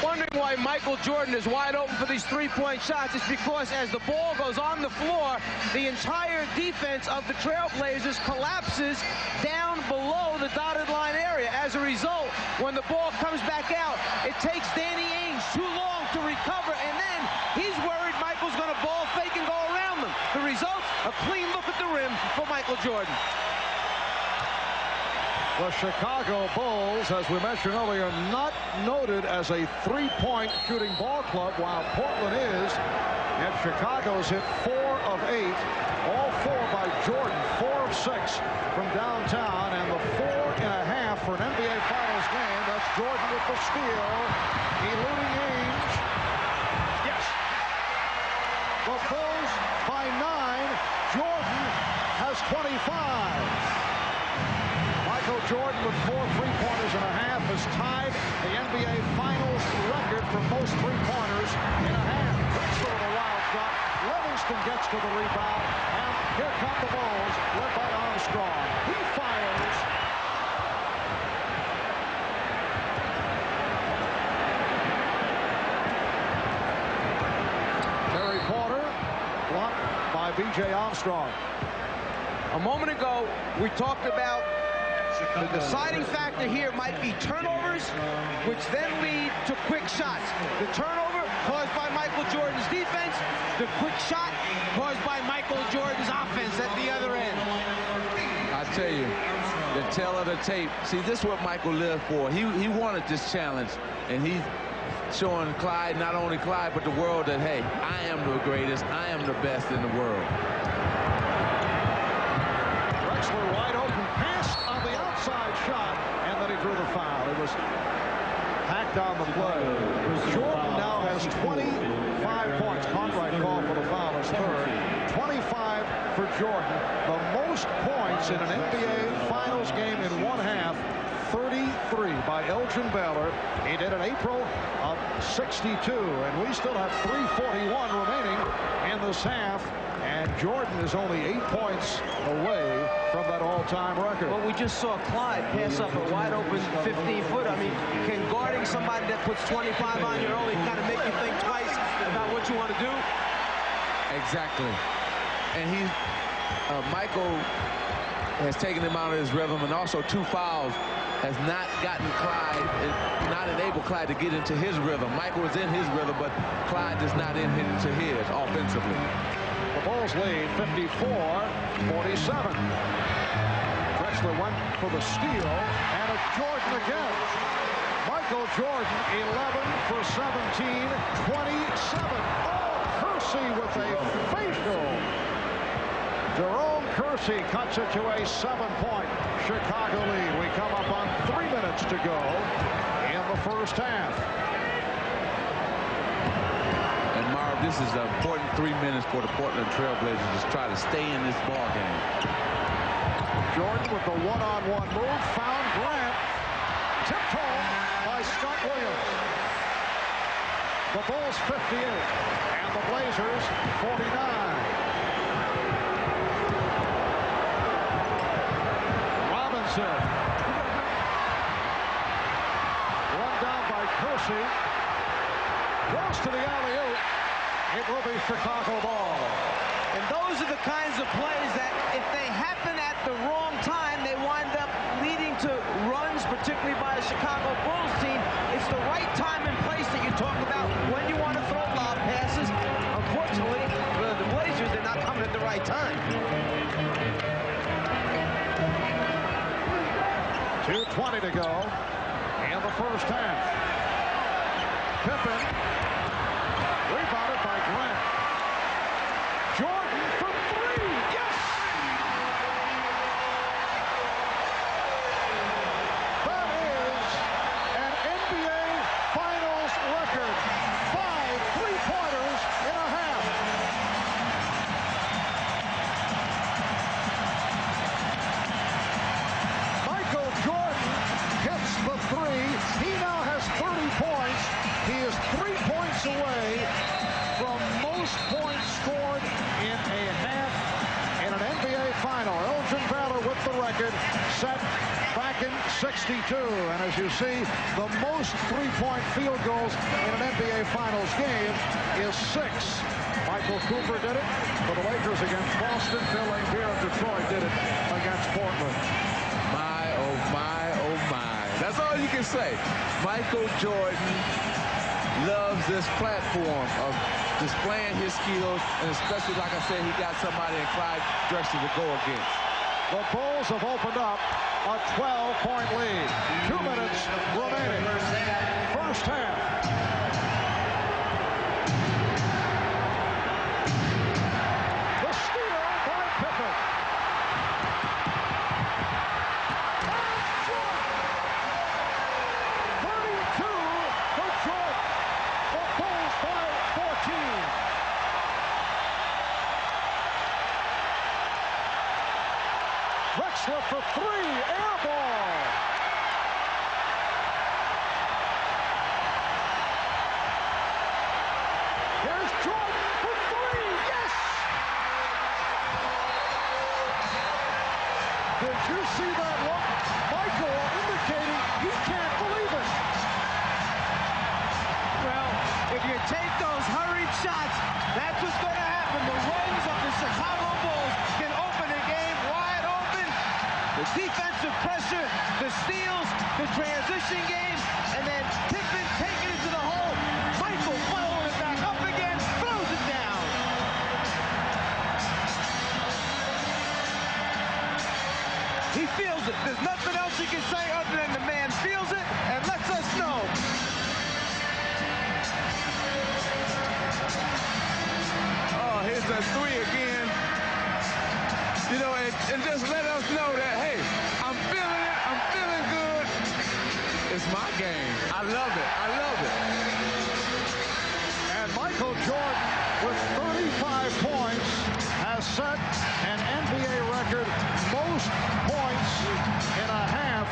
Wondering why Michael Jordan is wide open for these three-point shots is because as the ball goes on the floor, the entire defense of the Trailblazers collapses down below the dotted line area. As a result, when the ball comes back out, it takes Danny Ainge too long to recover, and then he's worried Michael's going to ball fake and go around them. The result, a clean look at the rim for Michael Jordan. The Chicago Bulls, as we mentioned earlier, not noted as a three-point shooting ball club, while Portland is. And Chicago's hit 4 of 8, all 4 by Jordan, 4 of 6 from downtown, and the 4.5 for an NBA Finals game. That's Jordan with the steal, eluding Ainge. Yes. The Bulls by 9. Jordan has 25. Michael Jordan with 4 3-pointers and a half has tied the NBA Finals record for most three-pointers in a half. Drexler with a wild shot. Livingston gets to the rebound, and here come the Bulls, led by Armstrong. He fires. Terry Porter blocked by B.J. Armstrong. A moment ago, we talked about the deciding factor here might be turnovers, which then lead to quick shots. The turnover caused by Michael Jordan's defense, the quick shot caused by Michael Jordan's offense at the other end. I tell you, the tale of the tape. See, this is what Michael lived for. He wanted this challenge, and he's showing Clyde, not only Clyde, but the world that, hey, I am the greatest, I am the best in the world. Drexler wide open, pass on the outside shot, and then he drew the foul. It was hacked on the play. Jordan now has 25 points. Conrad called for the foul, his third. 25 for Jordan. The most points in an NBA Finals game in one half. 33 by Elgin Baylor. He did in April of 62, and we still have 3:41 remaining in this half. And Jordan is only 8 points away from that all-time record. Well, we just saw Clyde pass up a wide-open 15-foot. I mean, can guarding somebody that puts 25 on you early kind of make you think twice about what you want to do? Exactly. And Michael has taken him out of his rhythm, and also 2 fouls has not gotten Clyde, not enabled Clyde to get into his rhythm. Michael is in his rhythm, but Clyde is not into his offensively. The Bulls lead 54-47. Drexler went for the steal, and it's Jordan again. Michael Jordan, 11 for 17, 27. Oh, Kersey with a facial. Jerome Kersey cuts it to a 7-point Chicago lead. We come up on 3 minutes to go in the first half. And Marv, this is an important 3 minutes for the Portland Trailblazers to try to stay in this ball game. Jordan with the one-on-one move, found Grant, tipped home by Scott Williams. The Bulls 58 and the Blazers 49. Run down by Kersey. Goes to the alley-oop. It will be Chicago ball. And those are the kinds of plays that, if they happen at the wrong time, they wind up leading to runs, particularly by a Chicago Bulls team. It's the right time and place that you talk about when you want to throw lob passes. Unfortunately, for the Blazers, they're not coming at the right time. 2:20 to go in the first half. Pippen rebounded by Grant. Jordan for 3. Yes! That is an NBA Finals record. 5 3-pointers in a half. Michael Jordan the record set back in '62. And as you see, the most three-point field goals in an NBA Finals game is 6. Michael Cooper did it for the Lakers against Boston. Phil Laimbeer of Detroit did it against Portland. My, oh my, oh my. That's all you can say. Michael Jordan loves this platform of displaying his skills, and especially, like I said, he got somebody in Clyde Drexler to go against. The Bulls have opened up a 12-point lead. 2 minutes remaining. First half. The steal by Pippen. And Jordan. 32 for Jordan. The Bulls by 14. Drexler for 3, air ball. Here's Jordan for 3, yes! Did you see that look? Michael indicating he can't believe it. Well, if you take those hurried shots, that's what's going to happen. The runs of the Chicago Bulls can open the game wide open. The defensive pressure, the steals, the transition game, and then Pippen taking it to the hole. Michael following it back up again, throws it down. He feels it. There's nothing else he can say other than the man feels it and lets us know. Oh, here's that 3 again. You know, and just let us know that, hey, I'm feeling it. I'm feeling good. It's my game. I love it. I love it. And Michael Jordan, with 35 points, has set an NBA record most points in a half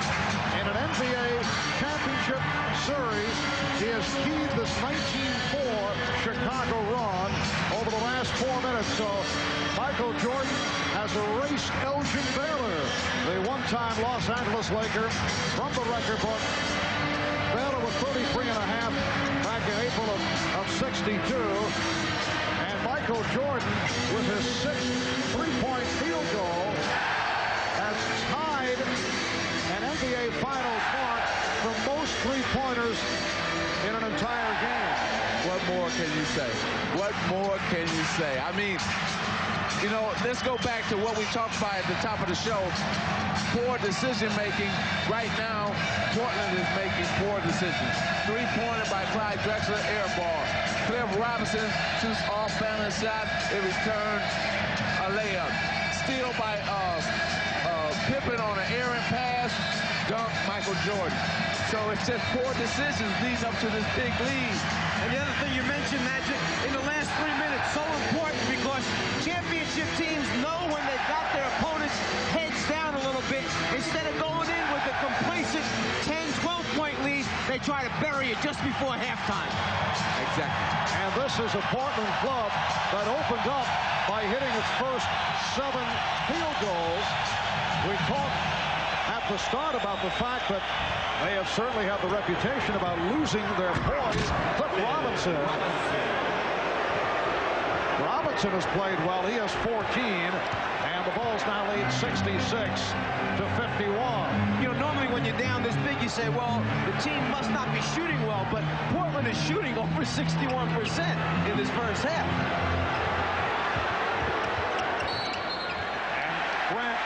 in an NBA championship series. He has keyed this 19-4 Chicago run over the last 4 minutes. So Michael Jordan has erased Elgin Baylor, the one-time Los Angeles Laker, from the record book. Baylor with 33.5 back in April of '62. And Michael Jordan, with his 6th three-point field goal, has tied an NBA Finals mark for most three-pointers in an entire game. What more can you say? What more can you say? I mean, you know, let's go back to what we talked about at the top of the show. Poor decision-making. Right now, Portland is making poor decisions. Three-pointer by Clyde Drexler, air ball. Cliff Robinson's off-balance shot, it returned a layup. Steal by Pippen on an errant pass, dunk Michael Jordan. So it's just poor decisions leading up to this big lead. And the other thing you mentioned, Magic, in the last 3 minutes, so important because championship teams know when they've got their opponents heads down a little bit. Instead of going in with a complacent 10, 12-point lead, they try to bury it just before halftime. Exactly. And this is a Portland club that opened up by hitting its first 7 field goals. We talked at the start about the fact that they have certainly had the reputation about losing their poise. Cliff Robinson. Robinson has played well. He has 14, and the Bulls now lead 66-51. You know, normally when you're down this big, you say, well, the team must not be shooting well, but Portland is shooting over 61% in this first half. And Grant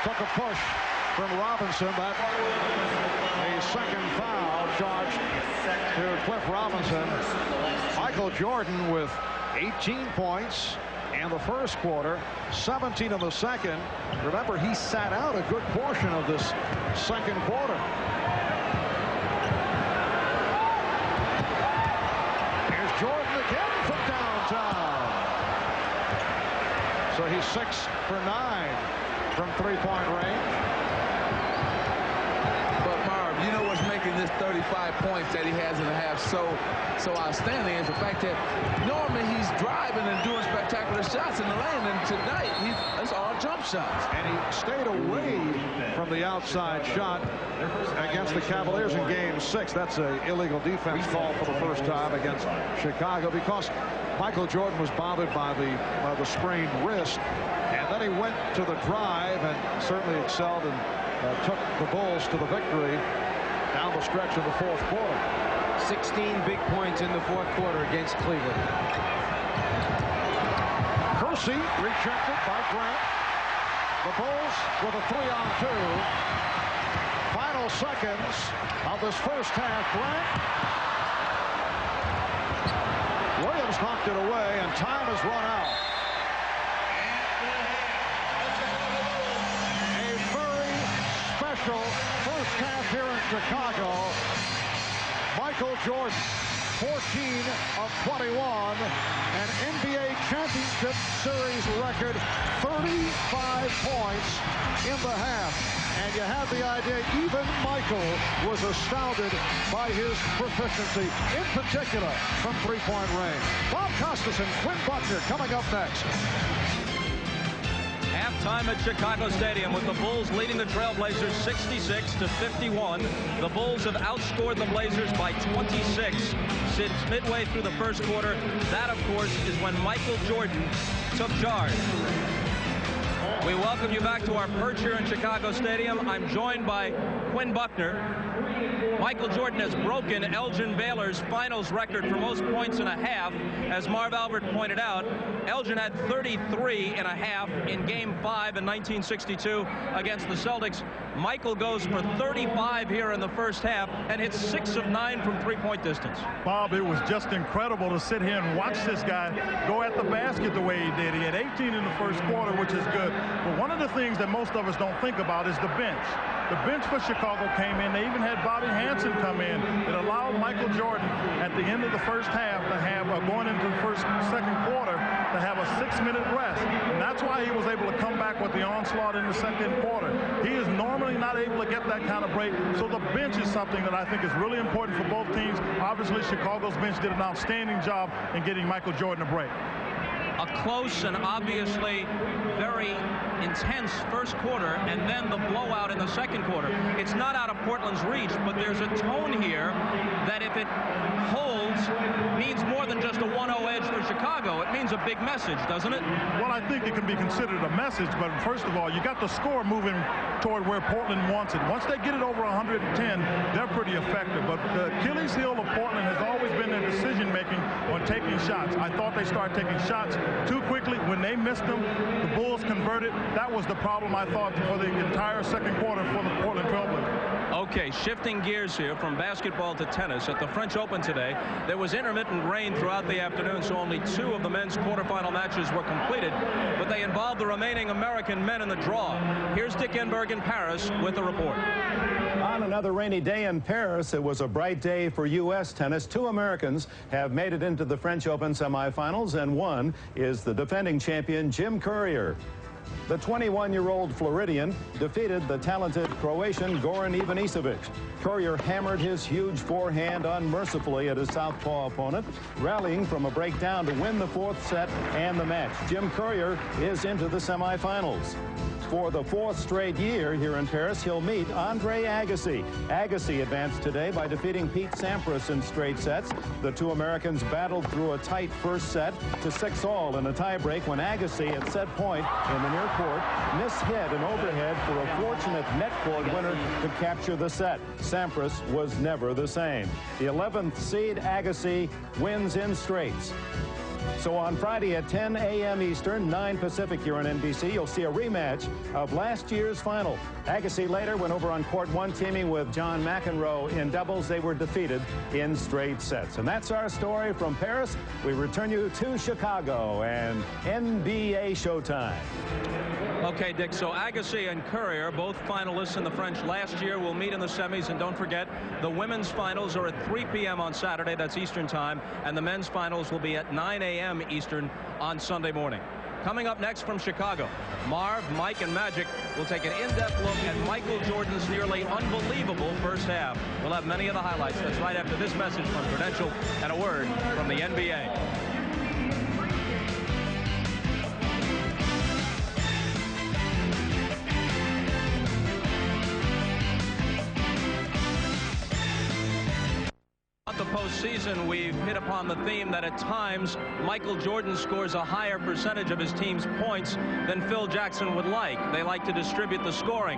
took a push from Robinson. That a second foul charged to Cliff Robinson. Michael Jordan with 18 points in the first quarter, 17 in the second. Remember, he sat out a good portion of this second quarter. Here's Jordan again from downtown. So he's 6 for 9 from three-point range. You know what's making this 35 points that he has in the half so outstanding is the fact that normally he's driving and doing spectacular shots in the lane, and tonight it's all jump shots. And he stayed away from the outside shot against the Cavaliers in Game 6. That's an illegal defense call for the first time against Chicago, because Michael Jordan was bothered by the sprained wrist, and then he went to the drive and certainly excelled and took the Bulls to the victory down the stretch in the fourth quarter. 16 big points in the fourth quarter against Cleveland. Kersey rejected by Grant. The Bulls with a 3-on-2. Final seconds of this first half. Grant. Williams knocked it away, and time has run out. A very special first half here in Chicago. Michael Jordan, 14 of 21, an NBA Championship Series record, 35 points in the half. And you have the idea, even Michael was astounded by his proficiency, in particular from three-point range. Bob Costas and Quinn Buckner coming up next. Halftime at Chicago Stadium with the Bulls leading the Trailblazers 66-51. The Bulls have outscored the Blazers by 26 since midway through the first quarter. That, of course, is when Michael Jordan took charge. We welcome you back to our perch here in Chicago Stadium. I'm joined by Quinn Buckner. Michael Jordan has broken Elgin Baylor's finals record for most points in a half. As Marv Albert pointed out, Elgin had 33 and a half in Game 5 in 1962 against the Celtics. Michael goes for 35 here in the first half and hits 6 of 9 from three-point distance. Bob, it was just incredible to sit here and watch this guy go at the basket the way he did. He had 18 in the first quarter, which is good. But one of the things that most of us don't think about is the bench. The bench for Chicago came in. They even had Bobby Hansen come in. It allowed Michael Jordan at the end of the first half to have, going into the second quarter, to have a 6-minute rest. And that's why he was able to come back with the onslaught in the second quarter. He is normally not able to get that kind of break. So the bench is something that I think is really important for both teams. Obviously, Chicago's bench did an outstanding job in getting Michael Jordan a break. A close and obviously very intense first quarter, and then the blowout in the second quarter. It's not out of Portland's reach, but there's a tone here that if it holds means more than just a 1-0 edge for Chicago. It means a big message, doesn't it? Well, I think it can be considered a message, but first of all, you got the score moving toward where Portland wants it. Once they get it over 110, they're pretty effective. But the Achilles heel of Portland has always been their decision-making on taking shots. I thought they started taking shots too quickly. When they missed them, the Bulls converted. That was the problem, I thought, for the entire second quarter for the Portland Trailblazers. Okay, shifting gears here from basketball to tennis. At the French Open today, there was intermittent rain throughout the afternoon, so only 2 of the men's quarterfinal matches were completed, but they involved the remaining American men in the draw. Here's Dick Enberg in Paris with a report. On another rainy day in Paris, it was a bright day for U.S. tennis. 2 Americans have made it into the French Open semifinals, and one is the defending champion, Jim Courier. The 21-year-old Floridian defeated the talented Croatian Goran Ivanisevic. Courier hammered his huge forehand unmercifully at his southpaw opponent, rallying from a breakdown to win the 4th set and the match. Jim Courier is into the semifinals. For the 4th straight year here in Paris, he'll meet Andre Agassi. Agassi advanced today by defeating Pete Sampras in straight sets. The 2 Americans battled through a tight first set to 6-all in a tiebreak when Agassi at set point in the near court mishit an overhead for a fortunate net court winner to capture the set. Sampras was never the same. The 11th seed Agassi wins in straights. So on Friday at 10 a.m. Eastern, 9 Pacific here on NBC, you'll see a rematch of last year's final. Agassi later went over on court 1, teaming with John McEnroe in doubles. They were defeated in straight sets. And that's our story from Paris. We return you to Chicago and NBA Showtime. Okay, Dick, so Agassi and Courier, both finalists in the French last year, will meet in the semis. And don't forget, the women's finals are at 3 p.m. on Saturday. That's Eastern time. And the men's finals will be at 9 a.m. Eastern on Sunday morning. Coming up next from Chicago, Marv, Mike, and Magic will take an in-depth look at Michael Jordan's nearly unbelievable first half. We'll have many of the highlights. That's right after this message from Prudential and a word from the NBA. season, we've hit upon the theme that at times Michael Jordan scores a higher percentage of his team's points than Phil Jackson would like. They like to distribute the scoring.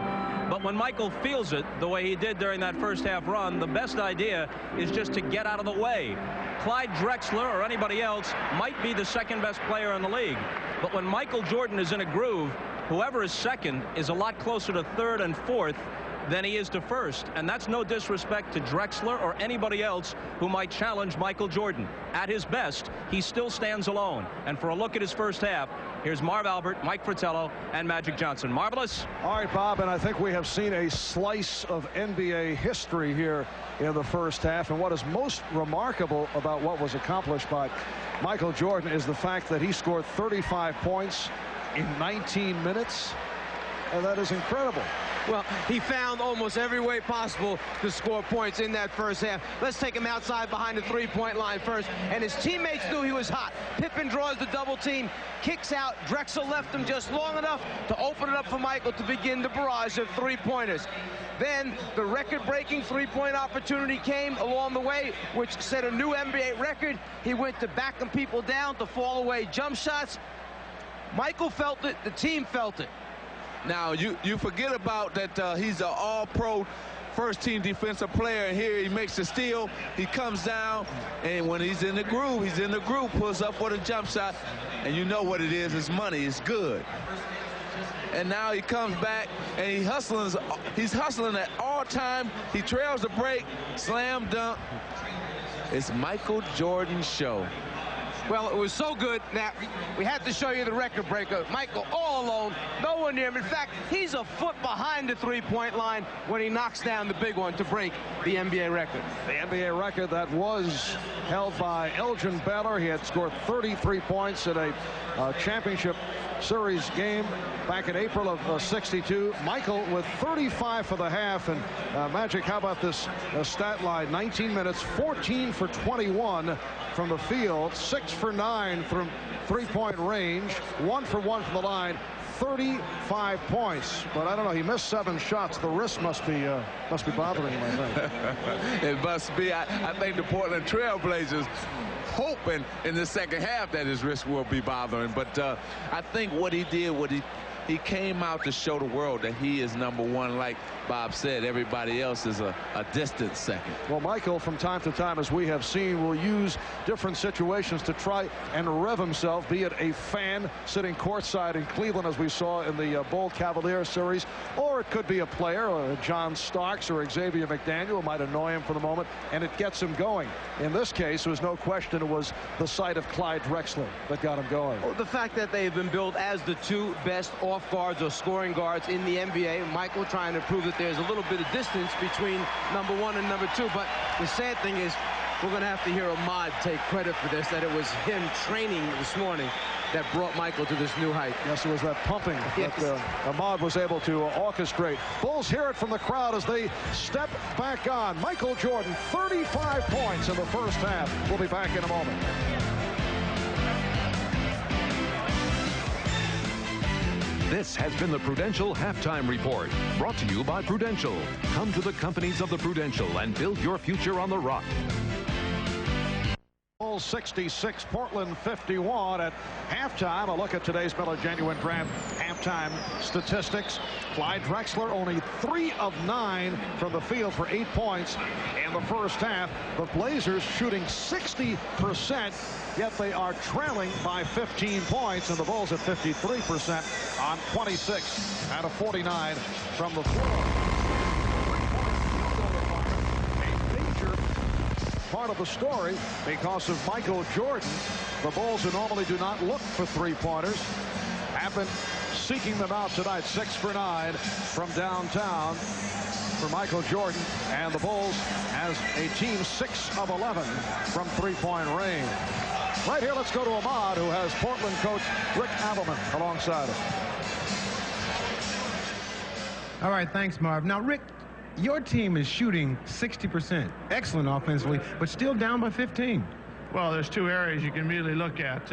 But when Michael feels it, the way he did during that first half run, the best idea is just to get out of the way. Clyde Drexler or anybody else might be the second best player in the league. But when Michael Jordan is in a groove, whoever is second is a lot closer to third and fourth than he is to first. And that's no disrespect to Drexler or anybody else who might challenge Michael Jordan. At his best, he still stands alone. And for a look at his first half, here's Marv Albert, Mike Fratello, and Magic Johnson. Marvelous. All right, Bob, and I think we have seen a slice of NBA history here in the first half. And what is most remarkable about what was accomplished by Michael Jordan is the fact that he scored 35 points in 19 minutes. And that is incredible. Well, he found almost every way possible to score points in that first half. Let's take him outside behind the three-point line first. And his teammates knew he was hot. Pippen draws the double team, kicks out. Drexler left him just long enough to open it up for Michael to begin the barrage of three-pointers. Then the record-breaking three-point opportunity came along the way, which set a new NBA record. He went to backing people down to fall away jump shots. Michael felt it. The team felt it. Now, you forget about that he's an all-pro first-team defensive player, and here he makes a steal. He comes down, and when he's in the groove, pulls up for the jump shot, and you know what it is. It's money. It's good. And now he comes back, and he's hustling at all time. He trails the break, slam dunk. It's Michael Jordan's show. Well, it was so good that we had to show you the record breaker. Michael all alone, no one near him. In fact, he's a foot behind the three-point line when he knocks down the big one to break the NBA record. The NBA record that was held by Elgin Baylor. He had scored 33 points in a championship series game back in April of '62. Michael with 35 for the half. And Magic, how about this stat line? 19 minutes, 14 for 21 from the field, 6 for 9 from three-point range, 1 for 1 from the line, 35 points. But I don't know, he missed 7 shots. The wrist must be bothering him, I think. It must be. I think the Portland Trail Blazers hoping in the second half that his wrist will be bothering. But I think what he did, he came out to show the world that he is number one. Like Bob said, everybody else is a distant second. Well, Michael, from time to time, as we have seen, will use different situations to try and rev himself, be it a fan sitting courtside in Cleveland, as we saw in the Bull Cavalier series, or it could be a player, or John Starks or Xavier McDaniel, might annoy him for the moment, and it gets him going. In this case, there was no question it was the sight of Clyde Drexler that got him going. Well, the fact that they've been billed as the two best off guards or scoring guards in the NBA, Michael trying to prove that there's a little bit of distance between number 1 and number 2. But the sad thing is, we're going to have to hear Ahmad take credit for this, that it was him training this morning that brought Michael to this new height. Yes, it was that pumping that Ahmad was able to orchestrate. Bulls hear it from the crowd as they step back on. Michael Jordan, 35 points in the first half. We'll be back in a moment. This has been the Prudential Halftime Report, brought to you by Prudential. Come to the companies of the Prudential and build your future on the rock. Bulls 66, Portland 51 at halftime. A look at today's Miller Genuine Draft halftime statistics. Clyde Drexler only 3 of 9 from the field for 8 points in the first half. The Blazers shooting 60%, yet they are trailing by 15 points, and the Bulls at 53% on 26 out of 49 from the floor. Part of the story because of Michael Jordan. The Bulls, who normally do not look for three-pointers, have been seeking them out tonight. 6 for 9 from downtown for Michael Jordan, and the Bulls as a team 6 of 11 from three-point range. Right here, let's go to Ahmad, who has Portland coach Rick Adelman alongside him. All right, thanks, Marv. Now, Rick, your team is shooting 60%. Excellent offensively, but still down by 15. Well, there's two areas you can immediately look at.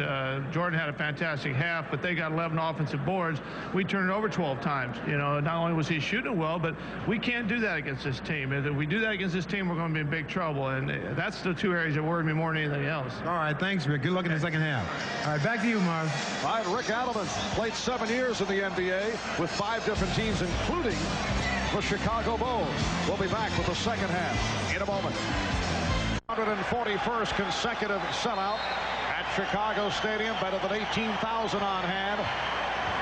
Jordan had a fantastic half, but they got 11 offensive boards. We turned it over 12 times. You know, not only was he shooting well, but we can't do that against this team. If we do that against this team, we're going to be in big trouble. And that's the two areas that worry me more than anything else. All right, thanks, Rick. Good luck in the second half. All right, back to you, Marv. All right, Rick Adelman played 7 years in the NBA with 5 different teams, including the Chicago Bulls. We'll be back with the second half in a moment. 141st consecutive sellout at Chicago Stadium, better than 18,000 on hand.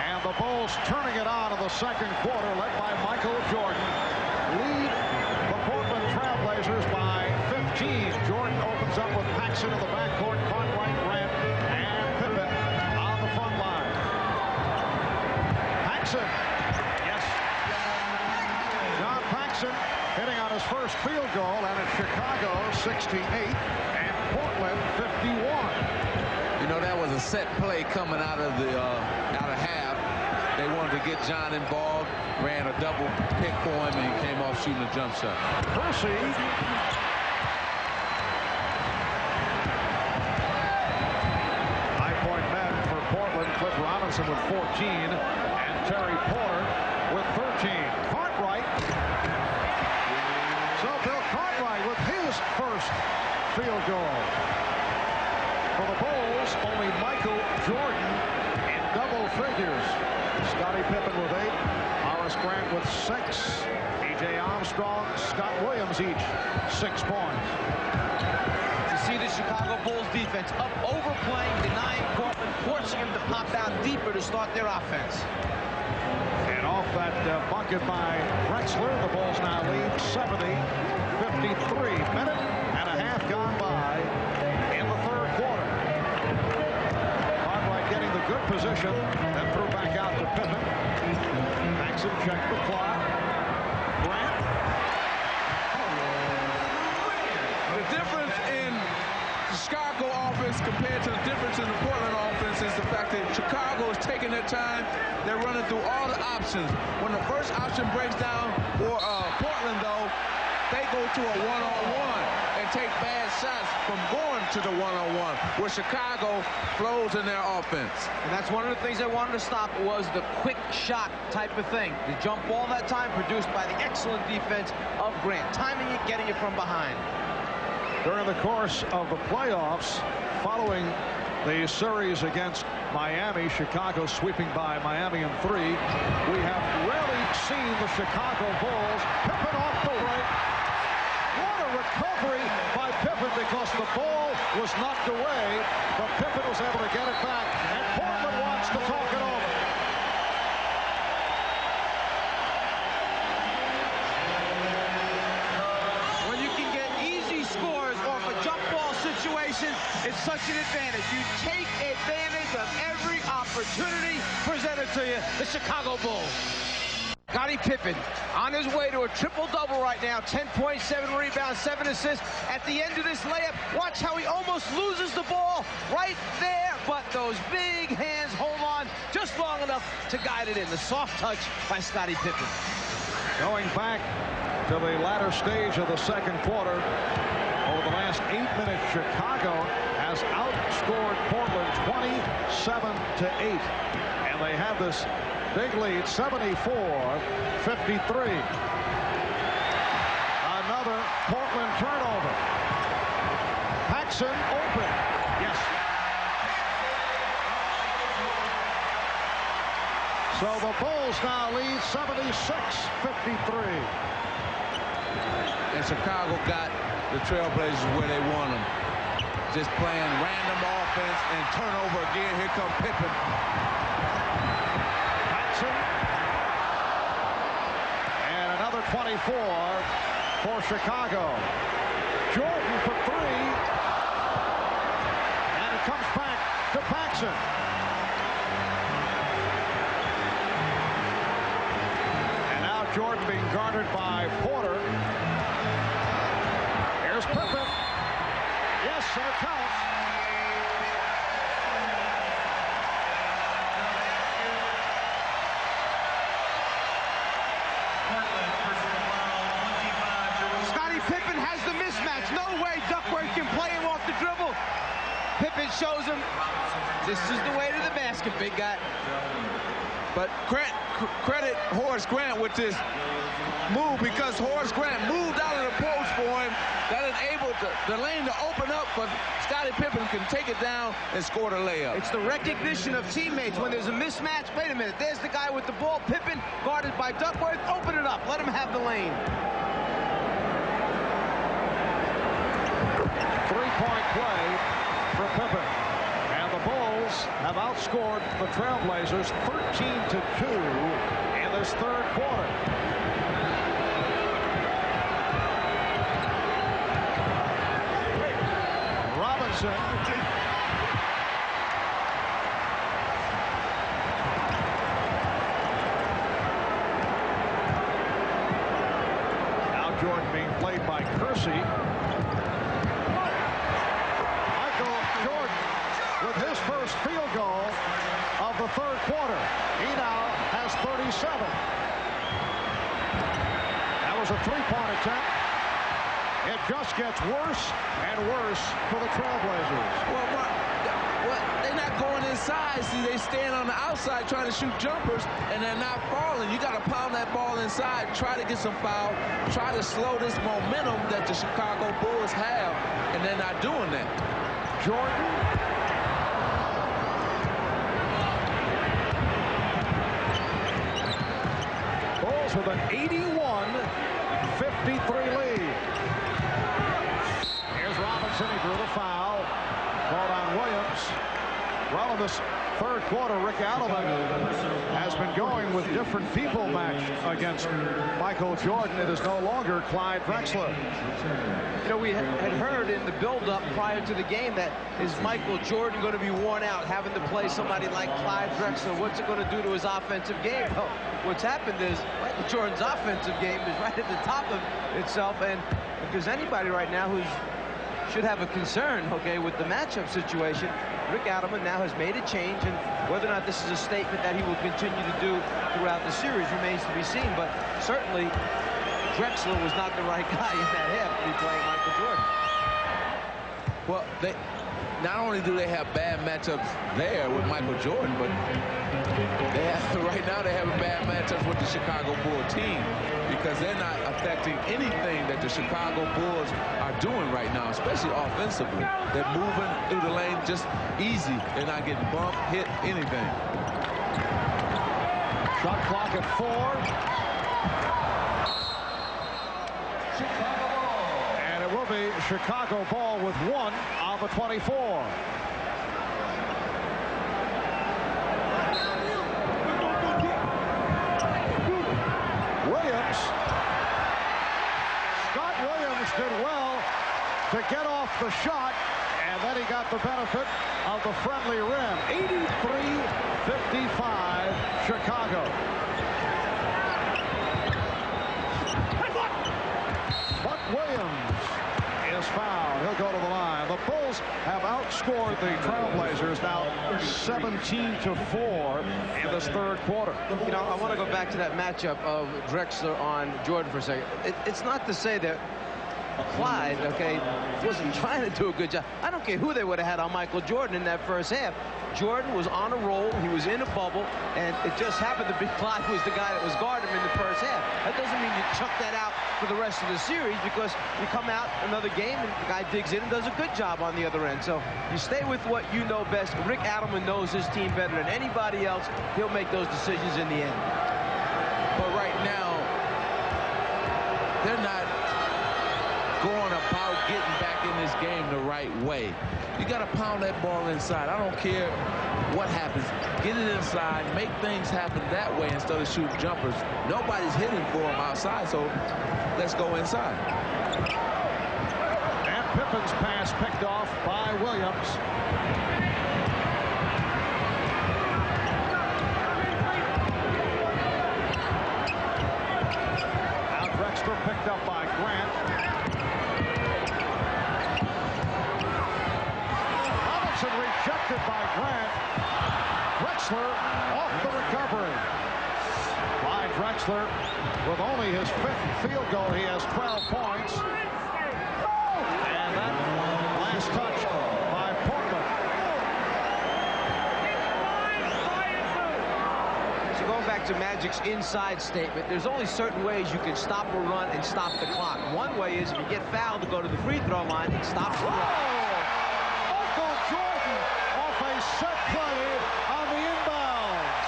And the Bulls turning it on in the second quarter, led by Michael Jordan. Lead the Portland Trailblazers by 15. Jordan opens up with Paxson in the backcourt, Cartwright, Grant, and Pippen on the front line. Paxson. Yes. John Paxson hitting on his first field goal, and it's Chicago 68 and Portland 51. You know, that was a set play coming out of the half. They wanted to get John involved, ran a double pick for him, and he came off shooting a jump shot. Percy. High-point men for Portland. Cliff Robinson with 14, and Terry Porter with 13. Cartwright. So Bill Cartwright with his first field goal. For the Bulls, only Michael Jordan in double figures. Scottie Pippen with 8, Horace Grant with 6, A.J. Armstrong, Scott Williams each 6 points. To see the Chicago Bulls defense up overplaying, denying Portland, forcing him to pop out deeper to start their offense. And off that bucket by Drexler, the Bulls now lead 70-53. Minute and a half gone by in the third quarter. Cartwright getting the good position, then threw back out to Pippen. Paxson checked the clock. Grant. The difference in the Chicago offense compared to the difference in the Portland offense is the fact that Chicago is taking their time. They're running through all the options. When the first option breaks down for Portland, though, they go to a one-on-one and take bad shots from going to the one-on-one, where Chicago flows in their offense. And that's one of the things they wanted to stop was the quick shot type of thing. The jump ball that time produced by the excellent defense of Grant, timing it, getting it from behind. During the course of the playoffs, following the series against Miami, Chicago sweeping by Miami in 3, we have rarely seen the Chicago Bulls. Pippen off the break. What a recovery by Pippen, because the ball was knocked away, but Pippen was able to get it back, and Portland wants to talk it over. When you can get easy scores off a jump ball situation, it's such an advantage. You take advantage of every opportunity presented to you. The Chicago Bulls. Scottie Pippen on his way to a triple-double right now. 10 points, 7 rebounds, 7 assists. At the end of this layup, watch how he almost loses the ball right there. But those big hands hold on just long enough to guide it in. The soft touch by Scottie Pippen. Going back to the latter stage of the second quarter, over the last 8 minutes, Chicago has outscored Portland 27-8. And they have this big lead, 74-53. Another Portland turnover. Paxson open. Yes. So the Bulls now lead 76-53. And Chicago got the Trailblazers where they want them. Just playing random offense and turnover again. Here comes Pippen. And another 24 for Chicago. Jordan for 3. And it comes back to Paxson. And now Jordan being guarded by Porter. Here's Pippen. Yes, and it counts. Scottie Pippen has the mismatch. No way Duckworth can play him off the dribble. shows him this is the way to the basket, big guy. But credit Horace Grant with this move, because Horace Grant moved out of the post for him. That enabled the lane to open up, but Scottie Pippen can take it down and score the layup. It's the recognition of teammates when there's a mismatch. Wait a minute, there's the guy with the ball. Pippen guarded by Duckworth. Open it up. Let him have the lane. Three-point play for Pippen. And the Bulls have outscored the Trailblazers 13-2 in this third quarter. Robinson. Now Jordan being played by Kersey. Michael Jordan with his first field goal of the third quarter. He now has 37. That was a three-point attempt. It just gets worse and worse for the Trailblazers. Well, they're not going inside. See, they stand on the outside trying to shoot jumpers, and they're not falling. You got to pound that ball inside, try to get some foul, try to slow this momentum that the Chicago Bulls have, and they're not doing that. Jordan. Bulls with an 81-53 lead. Here's Robinson. He drew the foul. Called on Williams. Well, in this third quarter, Rick Adelman has been going with different people matched against Michael Jordan. It is no longer Clyde Drexler. You know, we had heard in the build-up prior to the game that is Michael Jordan going to be worn out having to play somebody like Clyde Drexler? What's it going to do to his offensive game? Well, what's happened is Michael Jordan's offensive game is right at the top of itself, and if there's anybody right now who should have a concern, okay, with the matchup situation, Rick Adelman now has made a change, and whether or not this is a statement that he will continue to do throughout the series remains to be seen. But certainly Drexler was not the right guy in that half to be playing Michael Jordan. Well, not only do they have bad matchups there with Michael Jordan, but right now they're having bad matchups with the Chicago Bulls team, because they're not affecting anything that the Chicago Bulls are doing right now, especially offensively. They're moving through the lane just easy. They're not getting bumped, hit, anything. Shot clock at 4. And it will be Chicago ball with 1 on the 24. Williams. Scott Williams did well to get off the shot, and then he got the benefit of the friendly rim. 83-55 Chicago. But Williams is fouled. He'll go to the line. The Bulls have outscored the Trailblazers now 17-4 in this third quarter. You know, I want to go back to that matchup of Drexler on Jordan for a second. It's not to say that Clyde, okay, wasn't trying to do a good job. I don't care who they would have had on Michael Jordan in that first half. Jordan was on a roll. He was in a bubble, and it just happened to be Clyde was the guy that was guarding him in the first half. That doesn't mean you chuck that out for the rest of the series, because you come out another game and the guy digs in and does a good job on the other end. So you stay with what you know best. Rick Adelman knows his team better than anybody else. He'll make those decisions in the end. But right now, they're not going about getting back in this game the right way. You got to pound that ball inside. I don't care what happens. Get it inside, make things happen that way instead of shooting jumpers. Nobody's hitting for them outside, so let's go inside. And Pippen's pass picked off by Williams. Now Drexler picked up by Grant. Rejected by Grant. Drexler off the recovery. By Drexler, with only his 5th field goal, he has 12 points. And that last touch by Portland. going back to Magic's inside statement, there's only certain ways you can stop a run and stop the clock. One way is if you get fouled to go to the free throw line, it stops the run. Michael Jordan off a set play on the inbounds.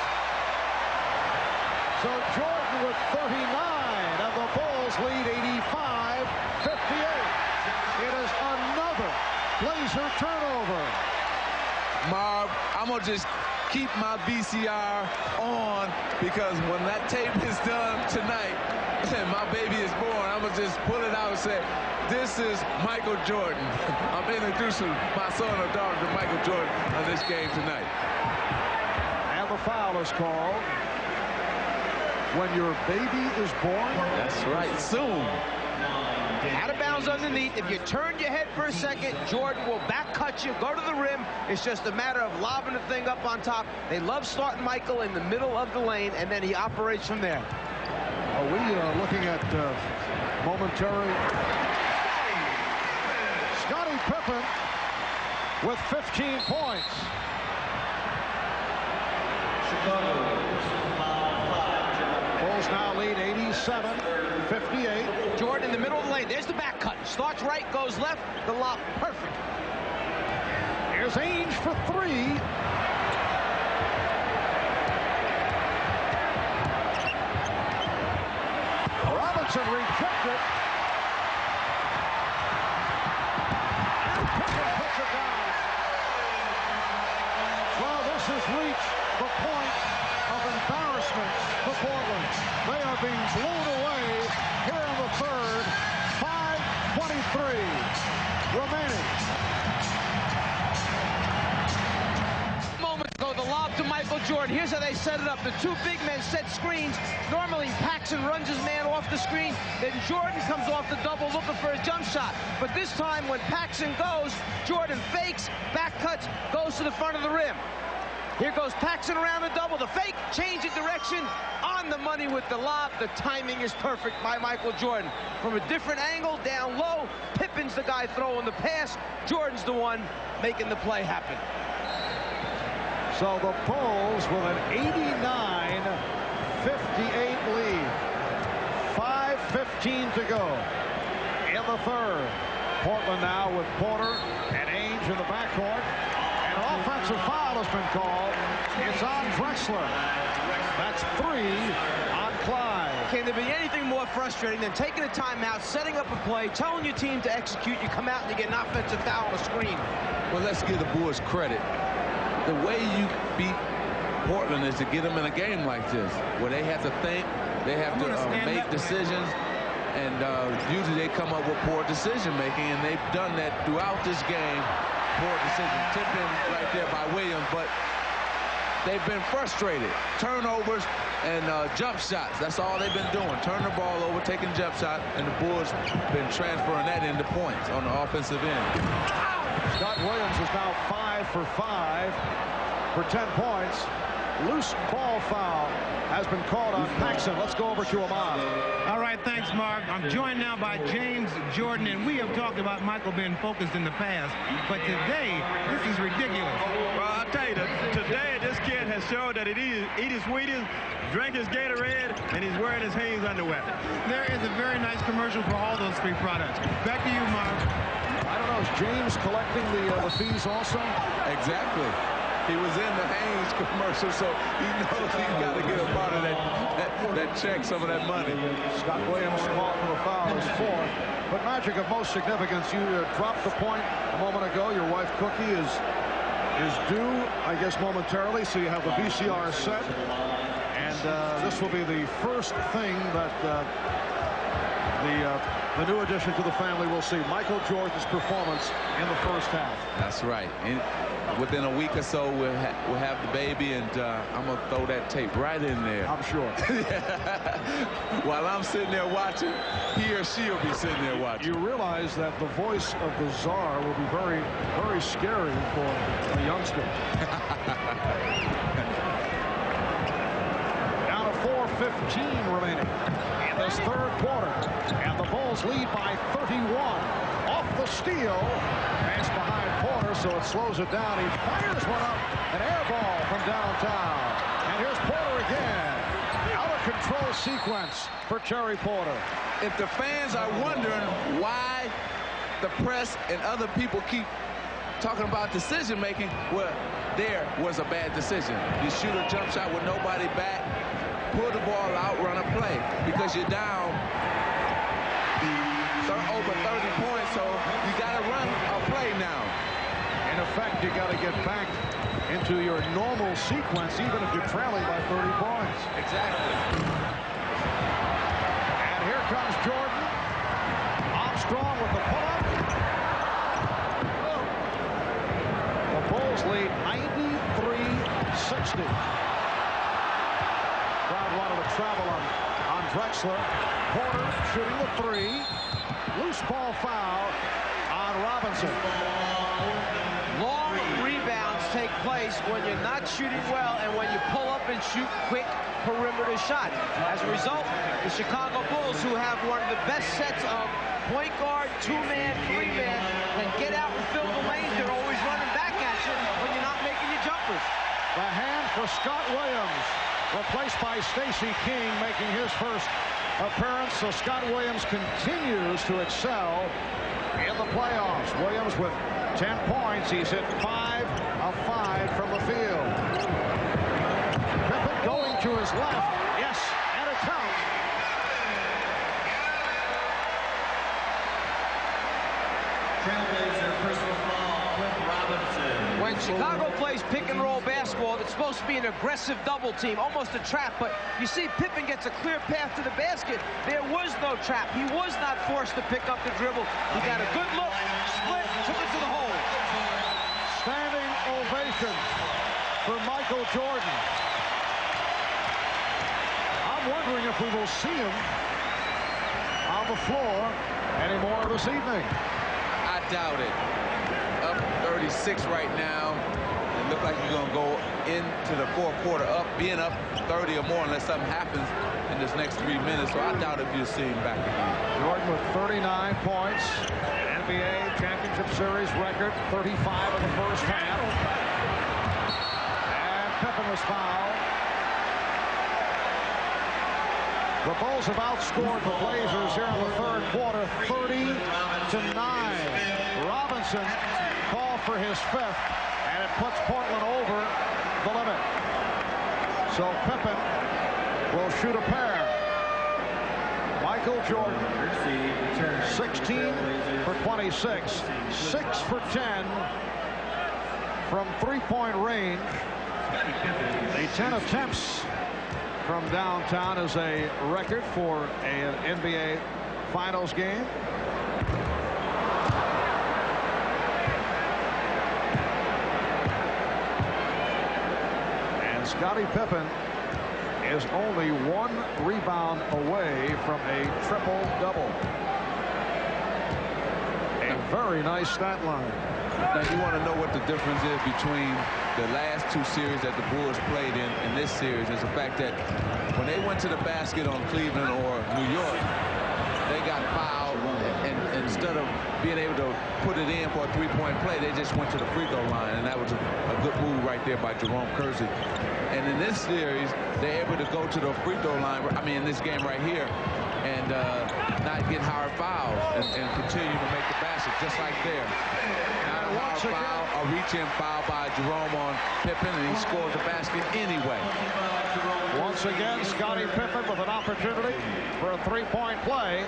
So Jordan with 39, and the Bulls lead 85-58. It is another Blazer turnover. Marv, I'm going to just keep my VCR on, because when that tape is done tonight and my baby is born, I'm going to just pull it out and say, this is Michael Jordan. I'm introducing my son or daughter to Michael Jordan on this game tonight. And the foul is called when your baby is born. That's right, soon. Out of bounds underneath. If you turn your head for a second, Jordan will back cut you, go to the rim. It's just a matter of lobbing the thing up on top. They love starting Michael in the middle of the lane, and then he operates from there. Are we looking at momentary? Scottie Pippen with 15 points. Bulls now lead 87-58. Jordan in the middle of the lane. There's the back cut. Starts right, goes left. The lob, perfect. Here's Ainge for three. Robinson rejected. And Pippen puts it down. Well, this has reached the point of embarrassment for Portland. They are being blown away here in the third. 5:23 remaining. Moments ago, the lob to Michael Jordan. Here's how they set it up. The two big men set screens. Normally, Paxson runs his man off the screen. Then Jordan comes off the double looking for his jump shot. But this time, when Paxson goes, Jordan fakes, back cuts, goes to the front of the rim. Here goes Paxson around the double. The fake, change of direction, on the money with the lob. The timing is perfect by Michael Jordan. From a different angle, down low, Pippen's the guy throwing the pass. Jordan's the one making the play happen. So the Bulls with an 89-58 lead. 5:15 to go in the third. Portland now with Porter and Ainge in the backcourt. An offensive foul has been called. It's on Drexler. That's 3 on Clyde. Can there be anything more frustrating than taking a timeout, setting up a play, telling your team to execute, you come out and you get an offensive foul on a screen? Well, let's give the Bulls credit. The way you beat Portland is to get them in a game like this, where they have to think, they have to make decisions, and usually they come up with poor decision making, and they've done that throughout this game. Poor decision, tipped in right there by Williams, but they've been frustrated. Turnovers and jump shots. That's all they've been doing. Turn the ball over, taking jump shot, and the Bulls been transferring that into points on the offensive end. Scott Williams is now 5 for 5 for 10 points. Loose ball foul has been called on Paxson. Let's go over to Ahmad. All right, thanks, Mark. I'm joined now by James Jordan, and we have talked about Michael being focused in the past, but today, this is ridiculous. Well, I'll tell you, today this kid has showed that he eat his Wheaties, drank his Gatorade, and he's wearing his Hanes underwear. There is a very nice commercial for all those three products. Back to you, Mark. I don't know, is James collecting the fees also? Exactly. He was in the Hanes commercial, so he knows he's got to get a part of that check, some of that money. Scott Williams called for the foul is 4th. But Magic, of most significance, you dropped the point a moment ago. Your wife Cookie is due, I guess, momentarily, so you have the VCR set. And this will be the first thing that the new addition to the family will see. Michael Jordan's performance in the first half. That's right. Within a week or so, we'll have the baby, and I'm going to throw that tape right in there. I'm sure. While I'm sitting there watching, he or she will be sitting there watching. You realize that the voice of the czar will be very, very scary for a youngster. Down to 4:15 remaining in this third quarter, and the Bulls lead by 31. Off the steal, pass behind Porter, so it slows it down. He fires one up, an air ball from downtown. And here's Porter again. Out of control sequence for Terry Porter. If the fans are wondering why the press and other people keep talking about decision making, well, there was a bad decision. You shoot a jump shot with nobody back, pull the ball out, run a play, because you're down over 30 points, so you got to run a play now. In effect, you got to get back into your normal sequence, even if you're trailing by 30 points. Exactly. And here comes Jordan. Armstrong with the pull-up. The Bulls lead 93-60. Crowd wanted to travel on Drexler. Porter shooting the three. Loose ball foul on Robinson. Long rebounds take place when you're not shooting well and when you pull up and shoot quick perimeter shots. As a result, the Chicago Bulls, who have one of the best sets of point guard, two-man, three-man, can get out and fill the lanes. They're always running back at you when you're not making your jumpers. The hand for Scott Williams, replaced by Stacey King, making his first appearance. So Scott Williams continues to excel in the playoffs. Williams with 10 points. He's hit 5 of 5 from the field. Pippen going to his left. Yes, and it counts. Trailblazer personal foul, Cliff Robinson. When Chicago plays pick and roll basketball, it's supposed to be an aggressive double team, almost a trap, but you see Pippen gets a clear path to the basket. There was no trap. He was not forced to pick up the dribble. He got a good look, split, took it to the hole. Standing ovation for Michael Jordan. I'm wondering if we will see him on the floor anymore this evening. I doubt it. Up 36 right now. It looks like he's going to go into the fourth quarter being up 30 or more unless something happens in this next 3 minutes. So I doubt if you'll see him back again. Jordan with 39 points. NBA Championship Series record, 35 in the first half. And Pippen was fouled. The Bulls have outscored the Blazers here in the third quarter, 30-9. Robinson called for his fifth, and it puts Portland over the limit. So Pippen will shoot a pair. Michael Jordan, 16 for 26, 6 for 10 from three-point range. The 10 attempts from downtown is a record for an NBA Finals game. And Scottie Pippen is only 1 rebound away from a triple-double. A very nice stat line. Now you want to know what the difference is between the last 2 series that the Bulls played in this series is the fact that when they went to the basket on Cleveland or New York, they got fouled, and instead of being able to put it in for a three-point play, they just went to the free throw line, and that was a good move right there by Jerome Kersey. And in this series, they're able to go to the free throw line, I mean in this game right here, and not get hard fouls and continue to make the basket just like there. Not a hard foul, a reach-in foul by Jerome on Pippen, and he scores the basket anyway. Once again, Scottie Pippen with an opportunity for a three-point play.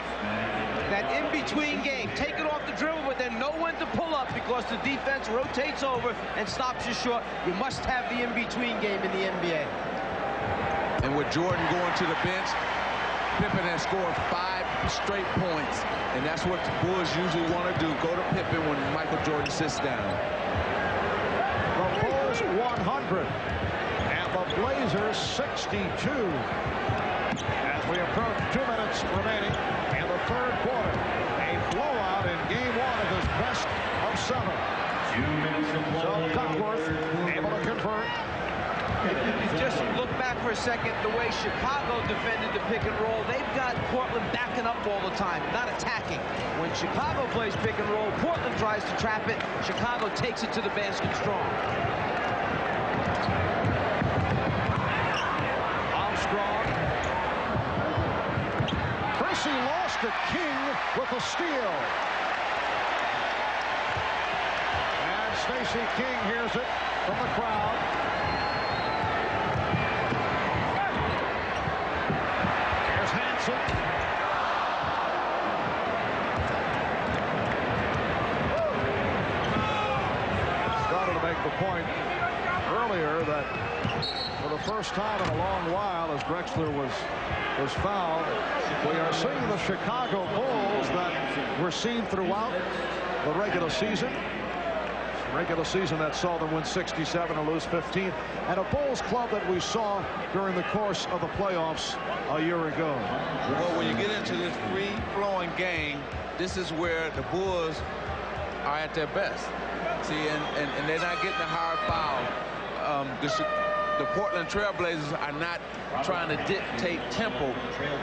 That in-between game, take it off the dribble, but then know when to pull up because the defense rotates over and stops you short. You must have the in-between game in the NBA. And with Jordan going to the bench, Pippen has scored 5 straight points, and that's what the Bulls usually want to do, go to Pippen when Michael Jordan sits down. The Bulls 100 and the Blazers 62 as we approach 2 minutes remaining in the third quarter. A blowout in game 1 of this best of 7. 2 minutes of So Duckworth able to convert. Just look back for a second, the way Chicago defended the pick and roll. They've got Portland backing up all the time, not attacking. When Chicago plays pick and roll, Portland tries to trap it. Chicago takes it to the basket strong. Tracy lost it. King with a steal. And Stacey King hears it from the crowd. Here's Hansen. Started to make the point earlier that for the first time in a long while, as Drexler was fouled, we are seeing the Chicago Bulls that were seen throughout the regular season. Regular season that saw them win 67 and lose 15, and a Bulls club that we saw during the course of the playoffs a year ago. Well, when you get into this free-flowing game, this is where the Bulls are at their best. See, and they're not getting a hard foul. The Portland Trailblazers are not trying to dictate tempo.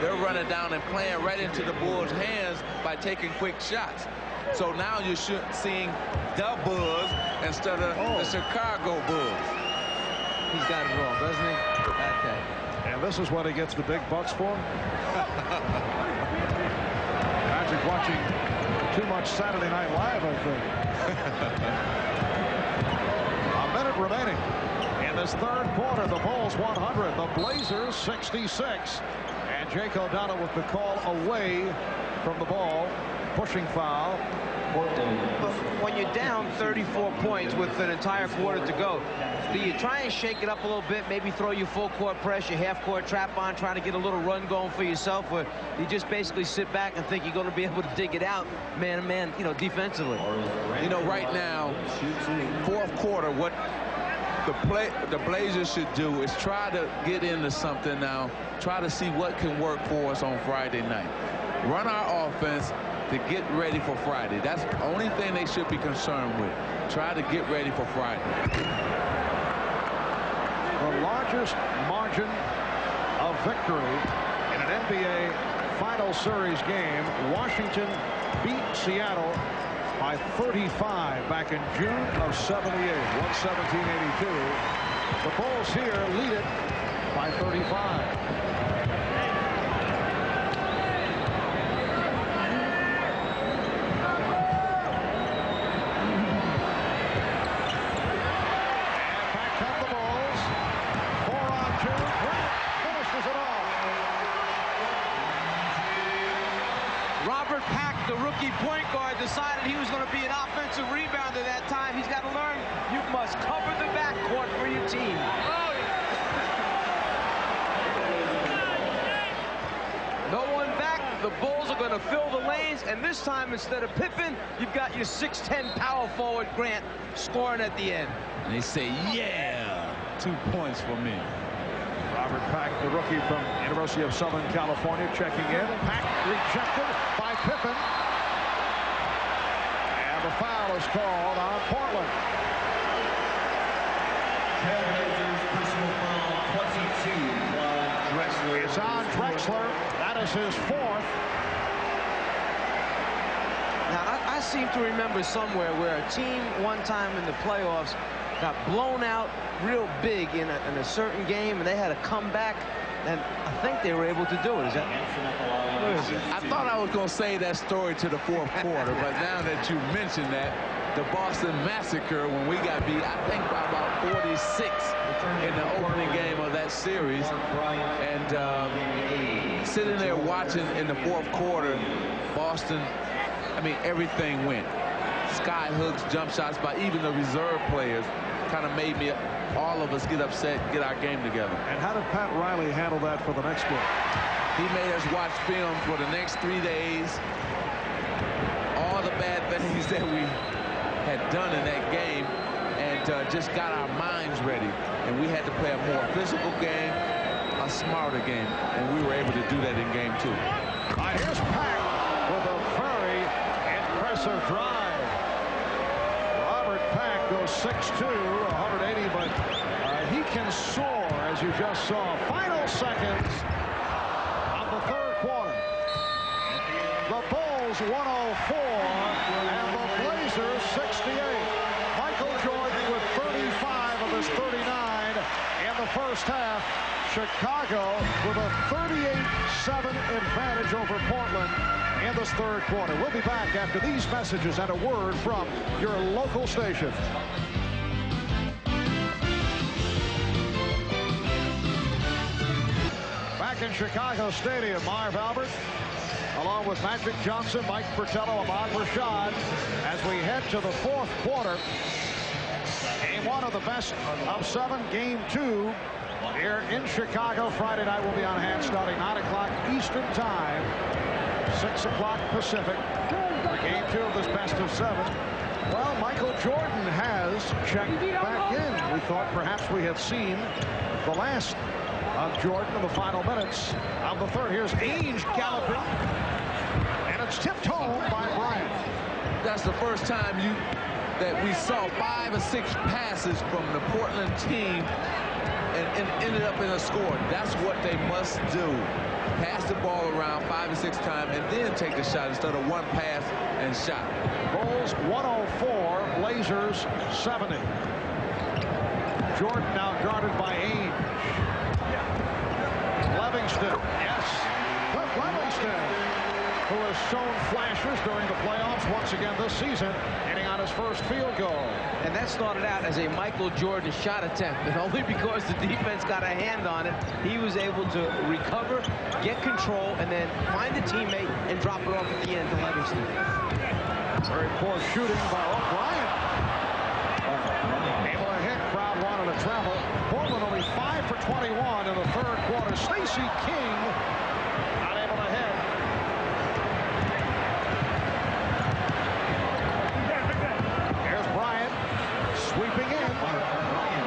They're running down and playing right into the Bulls' hands by taking quick shots. So now you're seeing the Bulls instead of the Chicago Bulls. He's got it wrong, doesn't he? Okay. And this is what he gets the big bucks for. Magic watching too much Saturday Night Live, I think. A minute remaining in this third quarter. The Bulls 100, the Blazers 66. And Jake O'Donnell with the call away from the ball. Pushing foul. When you're down 34 points with an entire quarter to go, do you try and shake it up a little bit, maybe throw your full court press, your half court trap on, try to get a little run going for yourself, or you just basically sit back and think you're going to be able to dig it out man to man, you know, defensively? You know, right now, fourth quarter, what the Blazers should do is try to get into something now, try to see what can work for us on Friday night. Run our offense to get ready for Friday. That's the only thing they should be concerned with. Try to get ready for Friday. The largest margin of victory in an NBA Final Series game. Washington beat Seattle by 35 back in June of 78, 117-82. The Bulls here lead it by 35. The rookie point guard decided he was going to be an offensive rebounder that time. He's got to learn you must cover the backcourt for your team. No one back. The Bulls are going to fill the lanes, and this time instead of Pippen, you've got your 6'10" power forward Grant scoring at the end. And they say, yeah, 2 points for me. Robert Pack, the rookie from University of Southern California, checking in. Pack rejected by Pippen. And the foul is called on Portland. Personal foul 22. Drexler. It's on Drexler. That is his fourth. Now, I seem to remember somewhere where a team one time in the playoffs got blown out real big in a certain game, and they had to come back, and I think they were able to do it. Is that? I thought I was going to say that story to the fourth quarter, but now that you mentioned that, the Boston Massacre, when we got beat, I think by about 46 in the opening game of that series, and sitting there watching in the fourth quarter, Boston, I mean, everything went. Sky hooks, jump shots by even the reserve players kind of made me, all of us get upset, get our game together. And how did Pat Riley handle that for the next game? He made us watch film for the next 3 days. All the bad things that we had done in that game, and just got our minds ready. And we had to play a more physical game, a smarter game, and we were able to do that in game 2. Here's Pack with a very impressive drive. Robert Pack goes 6'2", 180, but he can soar, as you just saw. Final seconds of the third quarter. The Bulls 104 and the Blazers 68. Michael Jordan with 35 of his 39 in the first half. Chicago with a 38-7 advantage over Portland in this third quarter. We'll be back after these messages and a word from your local station. Back in Chicago Stadium, Marv Albert, along with Magic Johnson, Mike Fratello, Ahmad Rashad, as we head to the fourth quarter. Game one of the best of 7, game 2 here in Chicago. Friday night will be on hand starting 9 o'clock Eastern time, 6 o'clock Pacific. For game 2 of this best of 7. Well, Michael Jordan has checked back in. We thought perhaps we had seen the last of Jordan in the final minutes of the third. Here's Ainge galloping, and it's tipped home by Bryant. That's the first time that we saw 5 or 6 passes from the Portland team and ended up in a score. That's what they must do. Pass the ball around 5 or 6 times and then take the shot instead of one pass and shot. Bulls 104, Blazers 70. Jordan now guarded by Ainge. Livingston, yes, Cliff Livingston, who has shown flashes during the playoffs once again this season, hitting on his first field goal. And that started out as a Michael Jordan shot attempt, and only because the defense got a hand on it, he was able to recover, get control, and then find a teammate and drop it off at the end to Livingston. Very poor shooting by O'Brien. Able to hit, crowd wanted to travel. Portland only 5 for 21 in the third quarter. Stacey King not able to hit. Here's Bryant sweeping in.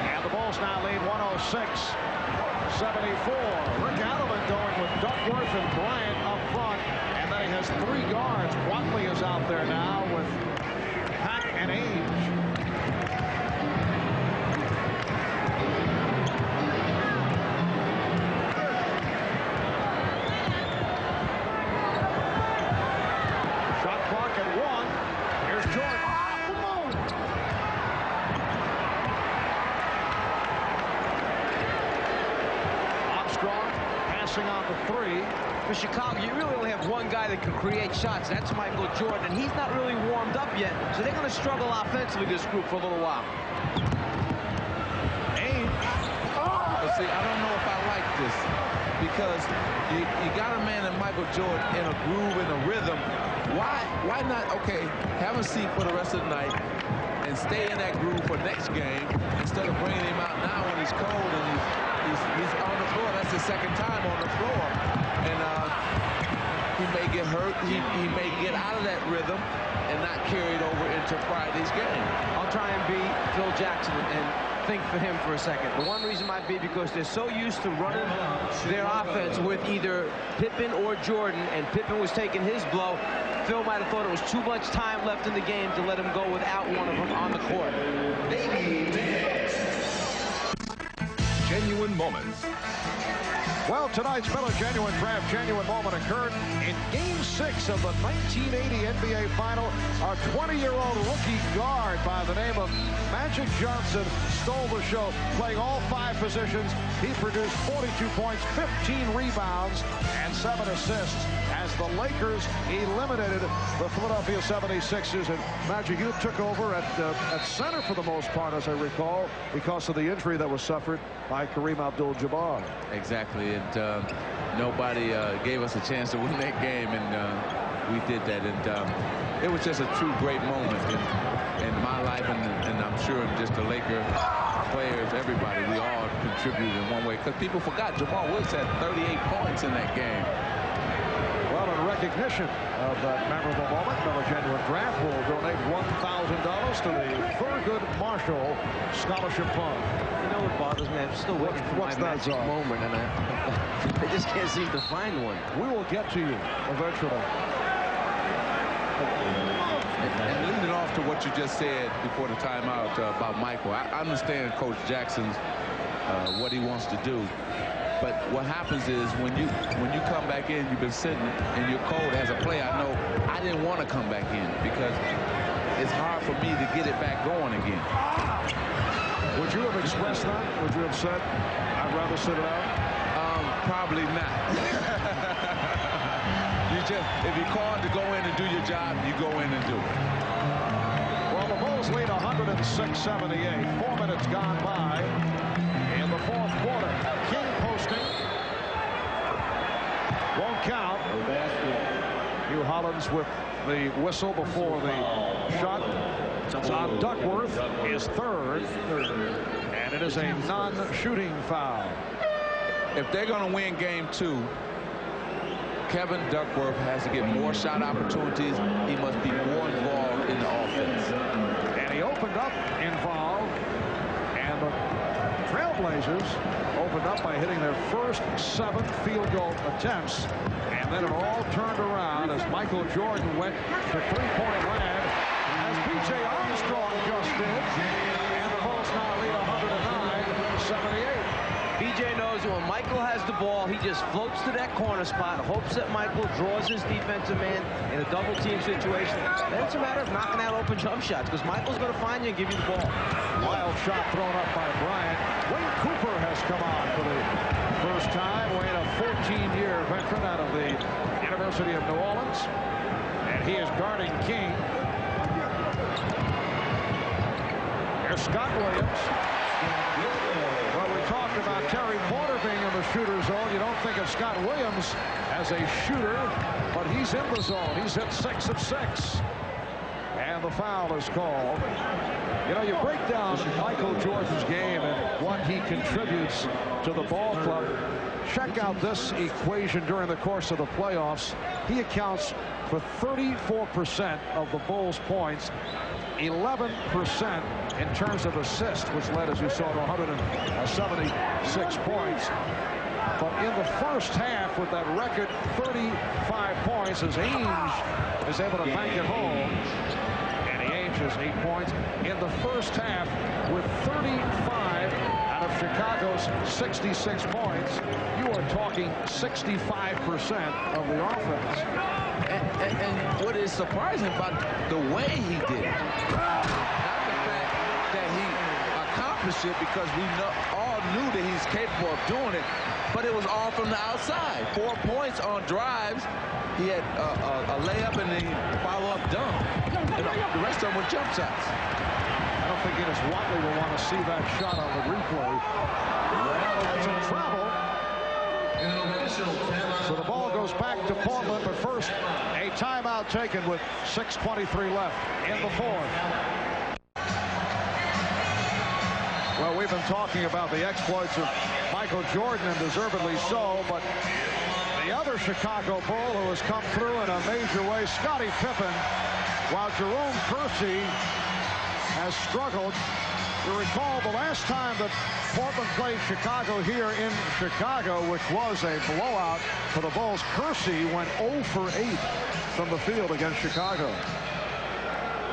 And the Bulls now lead 106-74. Rick Adelman going with Duckworth and Bryant up front. And then he has 3 guards. Watley is out there now with Pack and Ainge. On the 3. For Chicago, you really only have one guy that can create shots. That's Michael Jordan, and he's not really warmed up yet, so they're going to struggle offensively, this group, for a little while. But see, I don't know if I like this, because you got a man like Michael Jordan in a groove, in a rhythm. Why not, okay, have a seat for the rest of the night and stay in that groove for next game instead of bringing him out now when he's cold and he's on the floor. That's his second time on the floor. And he may get hurt. He may get out of that rhythm and not carry it over into Friday's game. I'll try and be Phil Jackson and think for him for a second. The one reason might be because they're so used to running their offense with either Pippen or Jordan, and Pippen was taking his blow. Phil might have thought it was too much time left in the game to let him go without one of them on the court. Genuine moments. Well, tonight's Miller Genuine Draft Genuine Moment occurred in Game 6 of the 1980 NBA Final. A 20-year-old rookie guard by the name of Magic Johnson stole the show, playing all 5 positions. He produced 42 points, 15 rebounds, and 7 assists as the Lakers eliminated the Philadelphia 76ers. And Magic, you took over at center for the most part, as I recall, because of the injury that was suffered by Kareem Abdul-Jabbar. Exactly, and nobody gave us a chance to win that game, and we did that, and it was just a true great moment in my life, and I'm sure just the Laker players, everybody, we all contributed in one way, because people forgot Jamal Woods had 38 points in that game. Well, in recognition of that memorable moment, Miller Genuine Draft will donate $1,000 to the Thurgood Marshall Scholarship Fund. You know what bothers me? I'm still waiting for my magic moment, and I just can't seem to find one. We will get to you eventually. And leading off to what you just said before the timeout about Michael, I understand Coach Jackson's what he wants to do. But what happens is when you come back in, you've been sitting and you're cold. As a player, I know I didn't want to come back in because it's hard for me to get it back going again. Would you have expressed that? Would you have said, I'd rather sit it out? Probably not. If you're called to go in and do your job, you go in and do it. Well, the Bulls lead 106-78. 4 minutes gone by in the fourth quarter. King posting. Won't count. Hugh Hollins with the whistle before the shot. It's on Duckworth, his third. And it is a non-shooting foul. If they're going to win game 2, Kevin Duckworth has to get more shot opportunities. He must be more involved in the offense. And he opened up involved. And the Trailblazers opened up by hitting their first 7 field goal attempts. And then it all turned around as Michael Jordan went to three-point land, as P.J. Armstrong just did. And the Bulls now lead 109-78. B.J. knows that when Michael has the ball, he just floats to that corner spot, hopes that Michael draws his defensive man in a double-team situation. Then it's a matter of knocking out open jump shots, because Michael's going to find you and give you the ball. Wild shot thrown up by Bryant. Wayne Cooper has come on for the first time. Wayne, a 14-year veteran out of the University of New Orleans. And he is guarding King. Here's Scott Williams. Well, we talked about Terry Porter being in the shooter zone. You don't think of Scott Williams as a shooter, but he's in the zone. He's hit 6 of 6. And the foul is called. You know, you break down Michael Jordan's game and what he contributes to the ball club. Check out this equation during the course of the playoffs. He accounts for 34% of the Bulls' points, 11% in terms of assists, which led, as you saw, to 176 points. But in the first half, with that record 35 points, as Ainge is able to bank it home, and Ainge has 8 points in the first half with 35 out of Chicago's 66 points. You are talking 65% of the offense. And what is surprising about the way he did it, not the fact that he accomplished it, because we all knew that he's capable of doing it, but it was all from the outside. 4 points on drives. He had a layup and a follow-up dunk. And the rest of them were jump shots. I don't think Ennis Watley will want to see that shot on the replay. It's in travel. So the ball goes back to Portland, but first a timeout taken with 6:23 left in the fourth. Well, we've been talking about the exploits of Michael Jordan, and deservedly so, but the other Chicago Bull who has come through in a major way, Scottie Pippen, while Jerome Kersey has struggled. You recall the last time that Portland played Chicago here in Chicago, which was a blowout for the Bulls, Kersey went 0 for 8 from the field against Chicago.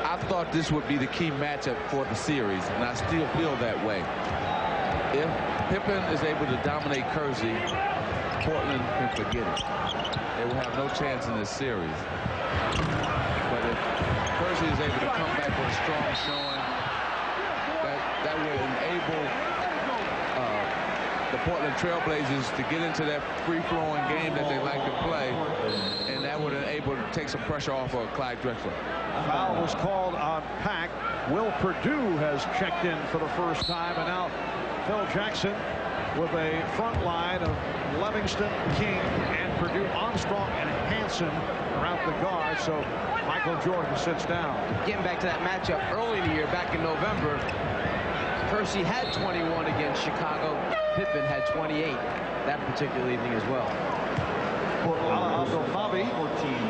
I thought this would be the key matchup for the series, and I still feel that way. If Pippen is able to dominate Kersey, Portland can forget it. They will have no chance in this series. But if Kersey is able to come back with a strong showing, that will enable the Portland Trailblazers to get into that free-flowing game that they like to play, and that would enable to take some pressure off of Clyde Drexler. Foul was called on Pack. Will Perdue has checked in for the first time, and now Phil Jackson with a front line of Livingston, King, and Perdue, Armstrong, and Hansen around the guard. So Michael Jordan sits down. Getting back to that matchup early in the year, back in November, Kersey had 21 against Chicago. Pippen had 28 that particular evening as well. Abdel-Nabi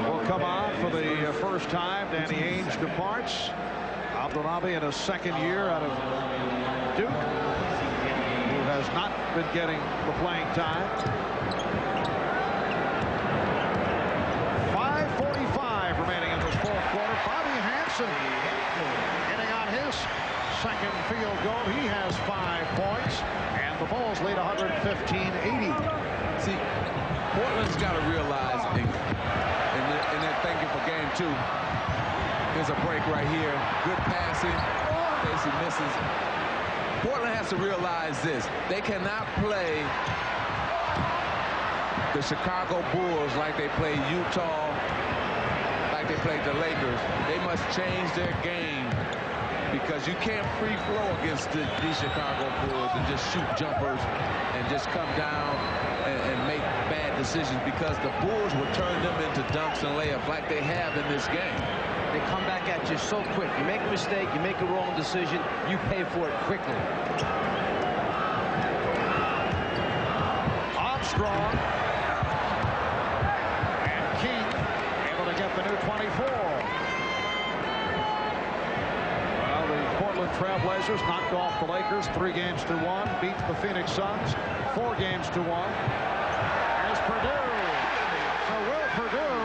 will come on for the first time. Danny Ainge departs. Abdel-Nabi in his second year out of Duke, who has not been getting the playing time. 5:45 remaining in this fourth quarter. Bobby Hansen getting on his second field goal. He has 5 points, and the Bulls lead 115-80. See, Portland's got to realize, and they're thinking for game 2. There's a break right here. Good passing. Casey misses. Portland has to realize this. They cannot play the Chicago Bulls, like they played Utah, like they played the Lakers, they must change their game, because you can't free flow against these Chicago Bulls and just shoot jumpers and just come down and make bad decisions, because the Bulls will turn them into dunks and layups like they have in this game. They come back at you so quick. You make a mistake, you make a wrong decision, you pay for it quickly. Armstrong and King able to get the new 24. Well, the Portland Trailblazers knocked off the Lakers 3-1, beat the Phoenix Suns 4-1. Here's Purdue. So Will Purdue,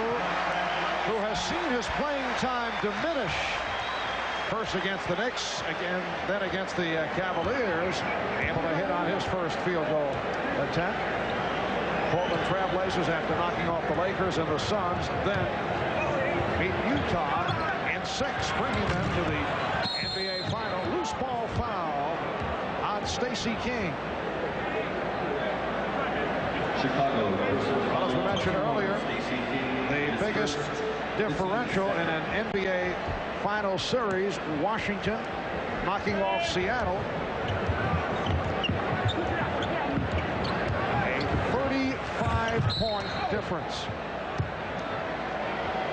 who has seen his playing time diminish, first against the Knicks, then against the Cavaliers, able to hit on his first field goal attempt. Portland Trailblazers, after knocking off the Lakers and the Suns, then beat Utah in 6, bringing them to the NBA final. Loose ball foul on Stacey King. Chicago. Well, as we mentioned earlier, the biggest differential in an NBA final series, Washington knocking off Seattle. A 35-point difference.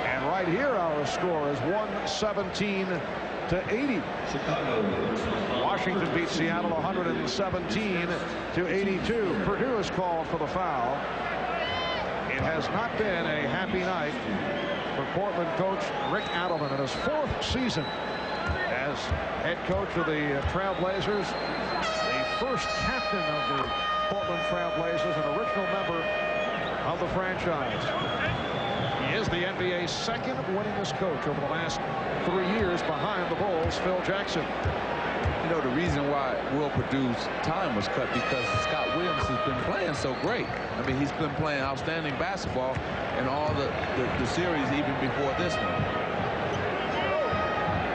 And right here, our score is 117-80. Washington beat Seattle 117-82. Purdue is called for the foul. It has not been a happy night for Portland coach Rick Adelman in his 4th season as head coach of the Trailblazers, the first captain of the Portland Trailblazers, an original member of the franchise. He is the NBA's 2nd winningest coach over the last 3 years, behind the Bulls' Phil Jackson. You know, the reason why Will Purdue's time was cut, because Scott Williams has been playing so great. I mean, he's been playing outstanding basketball in all the series, even before this one.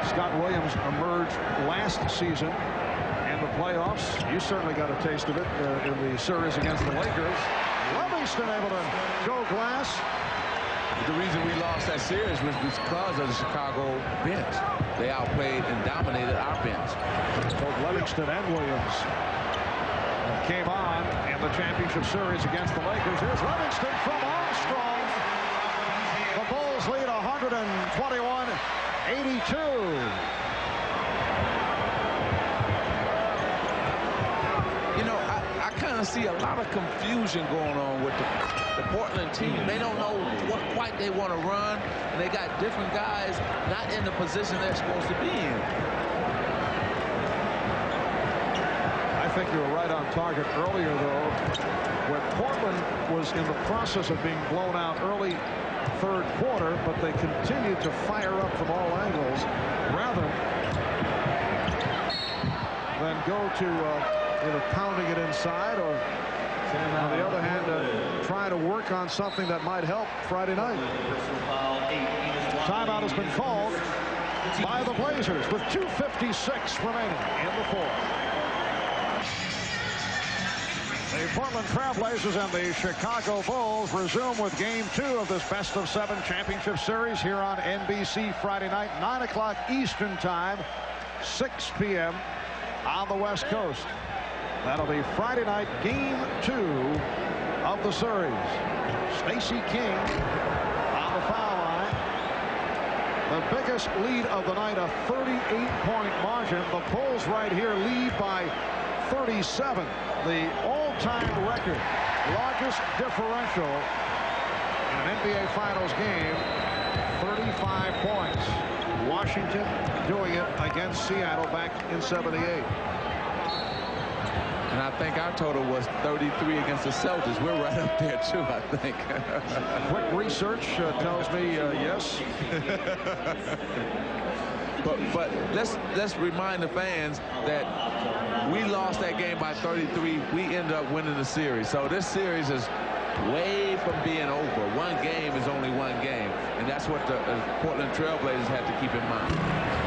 Scott Williams emerged last season in the playoffs. You certainly got a taste of it in the series against the Lakers. Livingston able to go glass. The reason we lost that series was because of the Chicago bench. They outplayed and dominated our bench. Both Livingston and Williams came on in the championship series against the Lakers. Here's Livingston from Armstrong. The Bulls lead 121-82. You know, I kind of see a lot of confusion going on with the Portland team. They don't know what quite they want to run, and they got different guys not in the position they're supposed to be in. I think you were right on target earlier, though, when Portland was in the process of being blown out early 3rd quarter, but they continued to fire up from all angles rather than go to either pounding it inside or, on the other hand, trying to work on something that might help Friday night. Timeout has been called by the Blazers with 2:56 remaining in the 4th. The Portland Trailblazers and the Chicago Bulls resume with Game 2 of this best-of-7 championship series here on NBC Friday night, 9 o'clock Eastern Time, 6 p.m. on the West Coast. That'll be Friday night, Game 2 of the series. Stacey King on the foul line. The biggest lead of the night, a 38-point margin. The Bulls right here lead by 37, the all-time record, largest differential in an NBA Finals game, 35 points. Washington doing it against Seattle back in '78. And I think our total was 33 against the Celtics. We're right up there, too, I think. Quick research tells me yes. But let's remind the fans that we lost that game by 33. We ended up winning the series. So this series is way from being over. One game is only one game, and that's what the Portland Trailblazers have to keep in mind.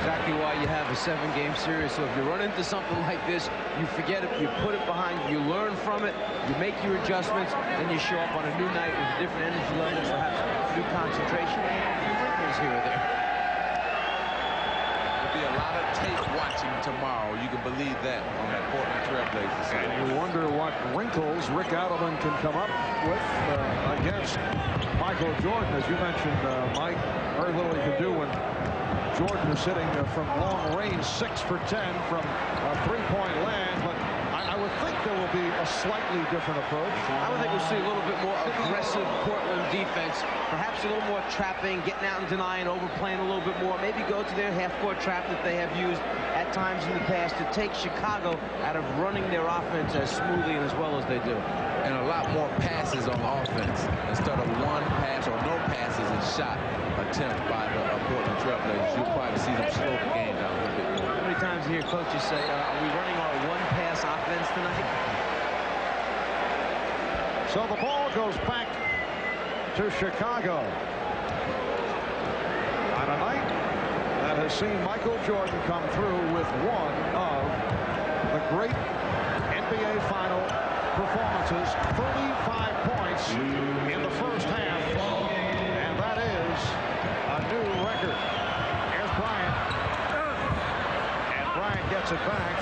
Exactly why you have a 7-game series. So if you run into something like this, you forget it, you put it behind you, you learn from it, you make your adjustments, then you show up on a new night with a different energy level, perhaps new concentration, and a few wrinkles here or there. Be a lot of tape watching tomorrow. You can believe that on that Portland Trailblazers. And you wonder what wrinkles Rick Adelman can come up with against Michael Jordan. As you mentioned, Mike, very little he can do when Jordan is sitting from long range, 6 for 10 from a three-point land. But I would think there will be a slightly different approach. I would think we'll see a little bit more aggressive Portland defense, perhaps a little more trapping, getting out and denying, overplaying a little bit more, maybe go to their half-court trap that they have used at times in the past to take Chicago out of running their offense as smoothly and as well as they do. And a lot more passes on offense instead of one pass or no passes and shot attempt by the Portland Trailblazers. You'll probably see them slow the game down a little bit more. How many times you hear coaches say, are we running our one-pass offense tonight? So the ball goes back to Chicago. On a night that has seen Michael Jordan come through with one of the great NBA final performances, 35 points in the first half, and that is a new record. Here's Bryant, and Bryant gets it back.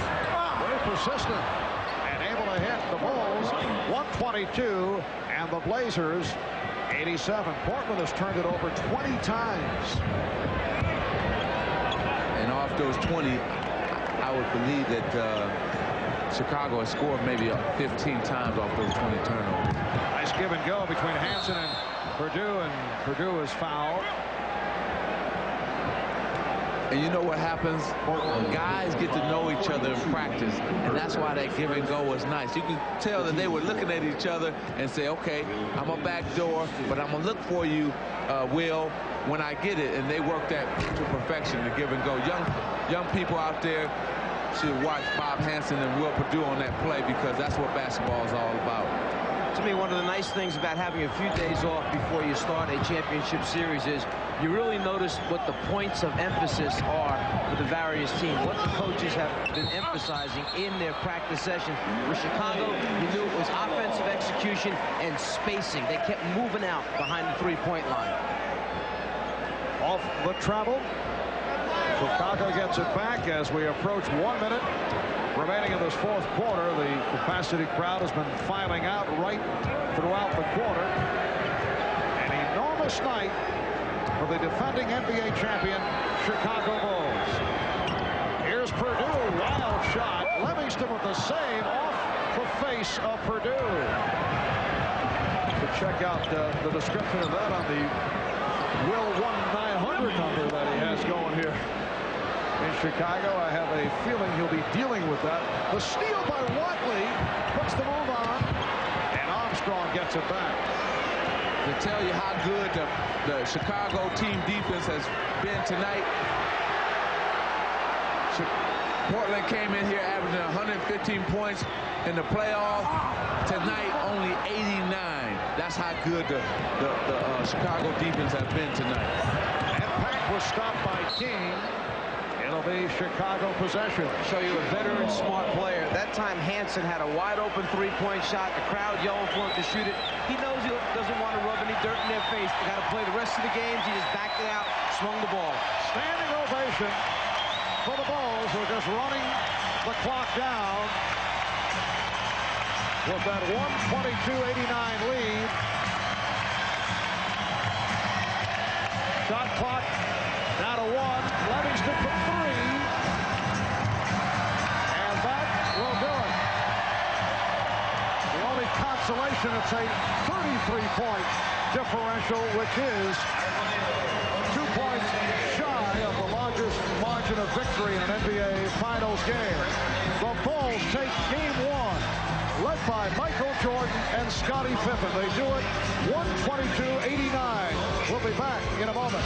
Very persistent and able to hit the Bulls. 122, and the Blazers 87. Portland has turned it over 20 times. And off those 20, I would believe that Chicago has scored maybe 15 times off those 20 turnovers. Nice give and go between Hansen and Purdue is fouled. And you know what happens? Guys get to know each other in practice, and that's why that give and go was nice. You can tell that they were looking at each other and say, okay, I'm a back door, but I'm gonna look for you, Will, when I get it. And they work that to perfection, the give and go. Young people out there should watch Bob Hansen and Will Purdue on that play, because that's what basketball is all about. To me, one of the nice things about having a few days off before you start a championship series is you really notice what the points of emphasis are for the various teams, what the coaches have been emphasizing in their practice sessions. With Chicago, you knew it was offensive execution and spacing. They kept moving out behind the three-point line. Off the travel. Chicago gets it back as we approach 1 minute remaining in this fourth quarter. The capacity crowd has been filing out right throughout the quarter. An enormous night for the defending NBA champion Chicago Bulls. Here's Purdue, wild shot. Livingston with the save off the face of Purdue. To check out the description of that on the Will 1-900 number that he has going here in Chicago. I have a feeling he'll be dealing with that. The steal by Watley puts the move on, and Armstrong gets it back. To tell you how good the Chicago team defense has been tonight, Portland came in here averaging 115 points in the playoff. Tonight, only 89. That's how good the Chicago defense has been tonight. And Pack was stopped by King. It'll be Chicago possession. Show you a veteran, smart player. That time, Hansen had a wide-open three-point shot. The crowd yelling for him to shoot it. He knows he doesn't want to rub any dirt in their face. They got to play the rest of the games. He just backed it out, swung the ball. Standing ovation for the Bulls, who are just running the clock down with that 122-89 lead. Shot clock down to 1. Livingston for 3. And that will do it. The only consolation, it's a 33-point differential, which is 2 points shy of the largest margin of victory in an NBA Finals game. The Bulls take game 1, led by Michael Jordan and Scottie Pippen. They do it 122-89. We'll be back in a moment.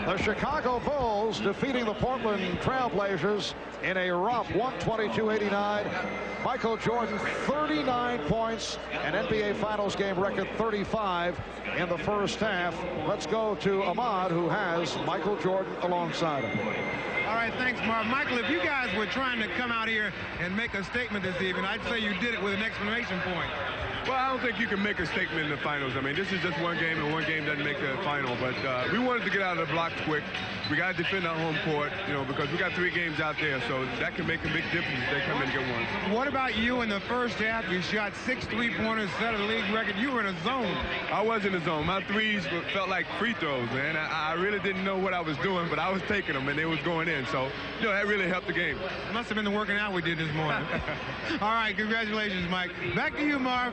The The Chicago Bulls defeating the Portland Trail Blazers in a rough 122-89. Michael Jordan, 39 points, an NBA Finals game record 35 in the first half. Let's go to Ahmad, who has Michael Jordan alongside him. All right, thanks, Marv. Michael, if you guys were trying to come out here and make a statement this evening, I'd say you did it with an exclamation point. Well, I don't think you can make a statement in the finals. I mean, this is just one game, and one game doesn't make the final. But we wanted to get out of the blocks quick. We got to defend our home court, you know, because we got 3 games out there, so that can make a big difference if they come in and get one. What about you in the first half? You shot 6 3-pointers, set a league record. You were in a zone. I was in the zone. My threes felt like free throws, man. I really didn't know what I was doing, but I was taking them, and they was going in. So, you know, that really helped the game. Must have been the working out we did this morning. All right, congratulations, Mike. Back to you, Marv.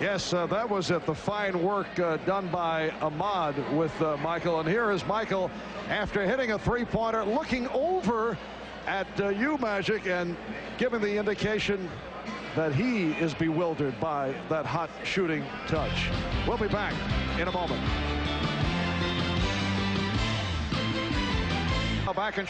Yes, that was it. The fine work done by Ahmad with Michael. And here is Michael after hitting a 3-pointer, looking over at you, Magic, and giving the indication that he is bewildered by that hot shooting touch. We'll be back in a moment. Back in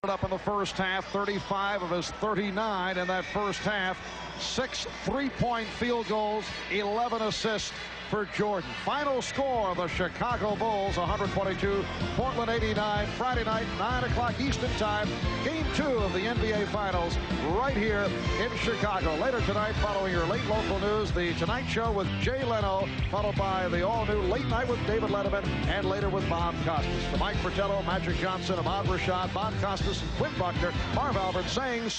up in the first half, 35 of his 39 in that first half. 6 3-point field goals, 11 assists for Jordan. Final score of the Chicago Bulls, 122, Portland 89. Friday night, 9 o'clock Eastern Time. Game 2 of the NBA Finals right here in Chicago. Later tonight, following your late local news, the Tonight Show with Jay Leno, followed by the all-new Late Night with David Letterman, and later with Bob Costas. For Mike Fratello, Magic Johnson, Ahmad Rashad, Bob Costas, and Quinn Buckner, Marv Albert saying so.